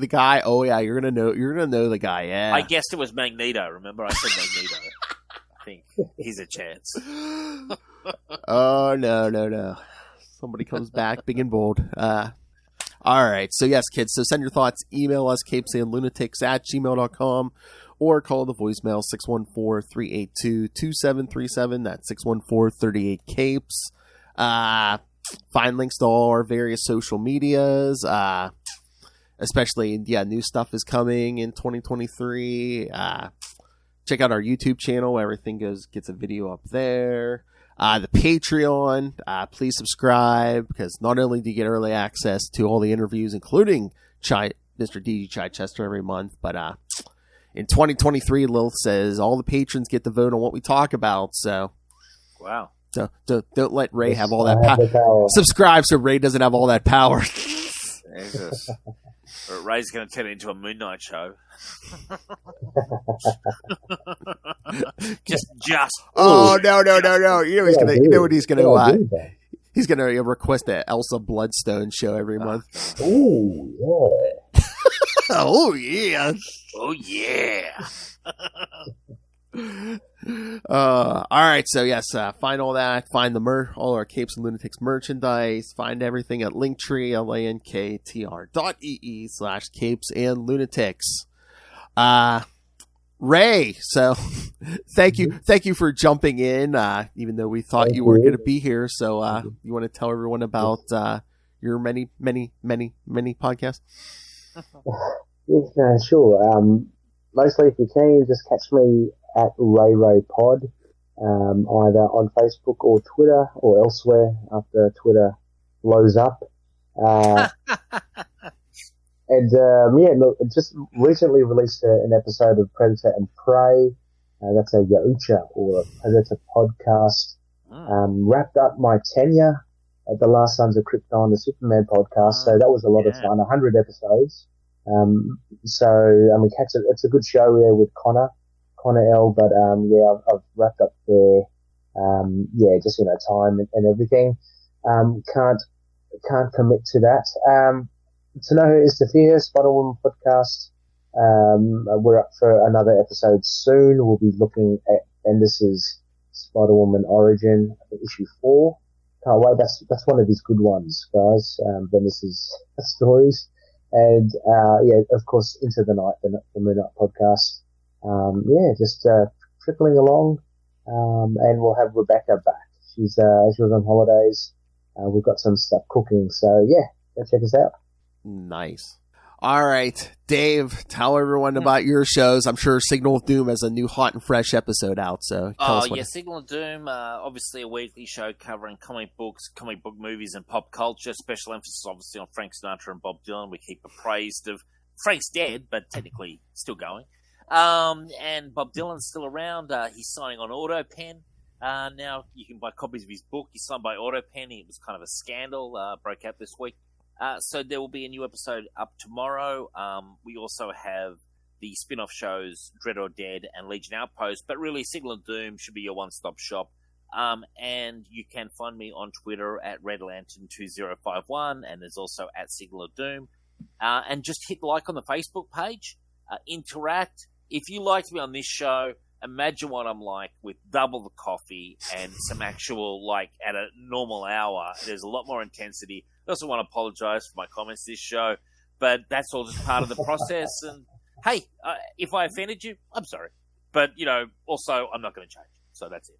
guy?" Oh yeah, you're going to know the guy. Yeah, I guessed it was Magneto. Remember, I said Magneto. I think he's a chance. Oh no! Somebody comes back big and bold. All right. So, yes, kids. So, send your thoughts. Email us, CapesandLunatics@gmail.com, or call the voicemail 614-382-2737. That's 614-38-CAPES. Find links to all our various social medias. Especially, new stuff is coming in 2023. Check out our YouTube channel. Everything gets a video up there. The Patreon, please subscribe because not only do you get early access to all the interviews, including Mr. D.G. Chichester every month, but in 2023, Lilith says all the patrons get to vote on what we talk about. So, wow, don't let Ray have all that power. Subscribe so Ray doesn't have all that power. Ray's going to turn it into a Moon Knight show. just. Oh no! You know what he's gonna he's gonna request an Elsa Bloodstone show every month. Oh yeah. Oh yeah. Oh yeah. All right, so yes, find all that. Find all our Capes and Lunatics merchandise. Find everything at Linktree, linktr.ee/Capes and Lunatics. Ray, so thank you for jumping in, even though we thought you weren't going to be here. So you want to tell everyone about your many podcasts? Yeah, sure. Mostly, if you can, just catch me at Ray Pod, either on Facebook or Twitter or elsewhere after Twitter blows up. And look, just recently released an episode of Predator and Prey. That's a Yaucha or a Predator podcast. Wrapped up my tenure at the Last Sons of Krypton, the Superman podcast. So that was a lot of fun. 100 episodes. It's a good show there with Connor L. But I've wrapped up there. Just time and everything. Can't commit to that. To know who is to fear, Spider-Woman podcast. We're up for another episode soon. We'll be looking at Bendis's Spider-Woman origin, I think issue 4. Can't wait. That's one of his good ones, guys. Bendis's stories. And, of course, Into the Night, the Moon Knight podcast. Just trickling along. And we'll have Rebecca back. She was on holidays. We've got some stuff cooking. So, go check us out. Nice. All right, Dave, tell everyone about your shows. I'm sure Signal of Doom has a new hot and fresh episode out. So tell us what Signal of Doom, obviously a weekly show covering comic books, comic book movies, and pop culture. Special emphasis, obviously, on Frank Sinatra and Bob Dylan. We keep appraised of Frank's dead, but technically still going. And Bob Dylan's still around. He's signing on AutoPen. Now you can buy copies of his book. He's signed by AutoPen. It was kind of a scandal. Broke out this week. So there will be a new episode up tomorrow. We also have the spin-off shows Dread or Dead and Legion Outpost, but really Signal of Doom should be your one-stop shop. And you can find me on Twitter at RedLantern2051, and there's also at Signal of Doom. And just hit like on the Facebook page. Interact. If you liked me on this show, imagine what I'm like with double the coffee and some actual, at a normal hour. There's a lot more intensity. I also want to apologize for my comments this show, but that's all just part of the process. And hey, if I offended you, I'm sorry. But, also, I'm not going to change. So that's it.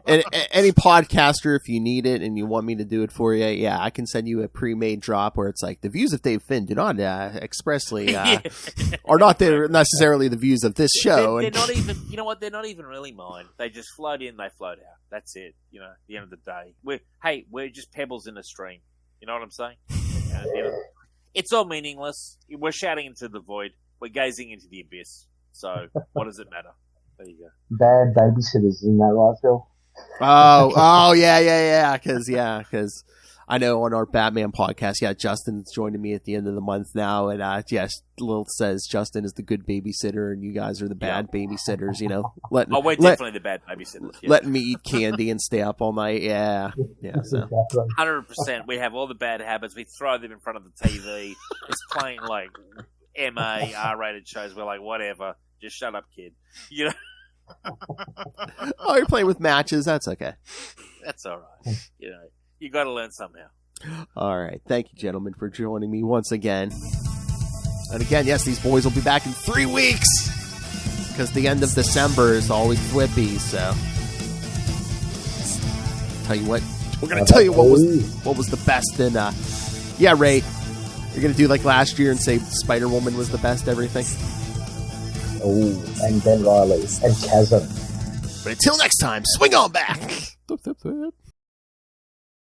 and any podcaster, if you need it and you want me to do it for you, I can send you a pre-made drop where it's like the views of Dave Finn do not expressly are not necessarily the views of this show. They're not even, they're not even really mine. They just float in, they float out. That's it. At the end of the day, we're just pebbles in a stream. You know what I'm saying? It's all meaningless. We're shouting into the void. We're gazing into the abyss. So what does it matter? There you go. Bad babysitters, isn't that right, Phil? Yeah. Because I know on our Batman podcast, Justin's joining me at the end of the month now, and Lil says Justin is the good babysitter, and you guys are the bad babysitters. We're definitely the bad babysitters. Yeah. Letting me eat candy and stay up all night. Yeah. So 100%. We have all the bad habits. We throw them in front of the TV. It's playing MA R-rated shows. We're like, whatever. Just shut up, kid. Oh, you're playing with matches. That's okay. That's all right. You got to learn somehow. All right. Thank you, gentlemen, for joining me once again. And again, yes, these boys will be back in 3 weeks because the end of December is always flippy. So, tell you what, we're gonna tell you what was the best. And Ray, you're gonna do like last year and say Spider-Woman was the best everything. Oh, and Ben Reilly and Chasm. But until next time, swing on back.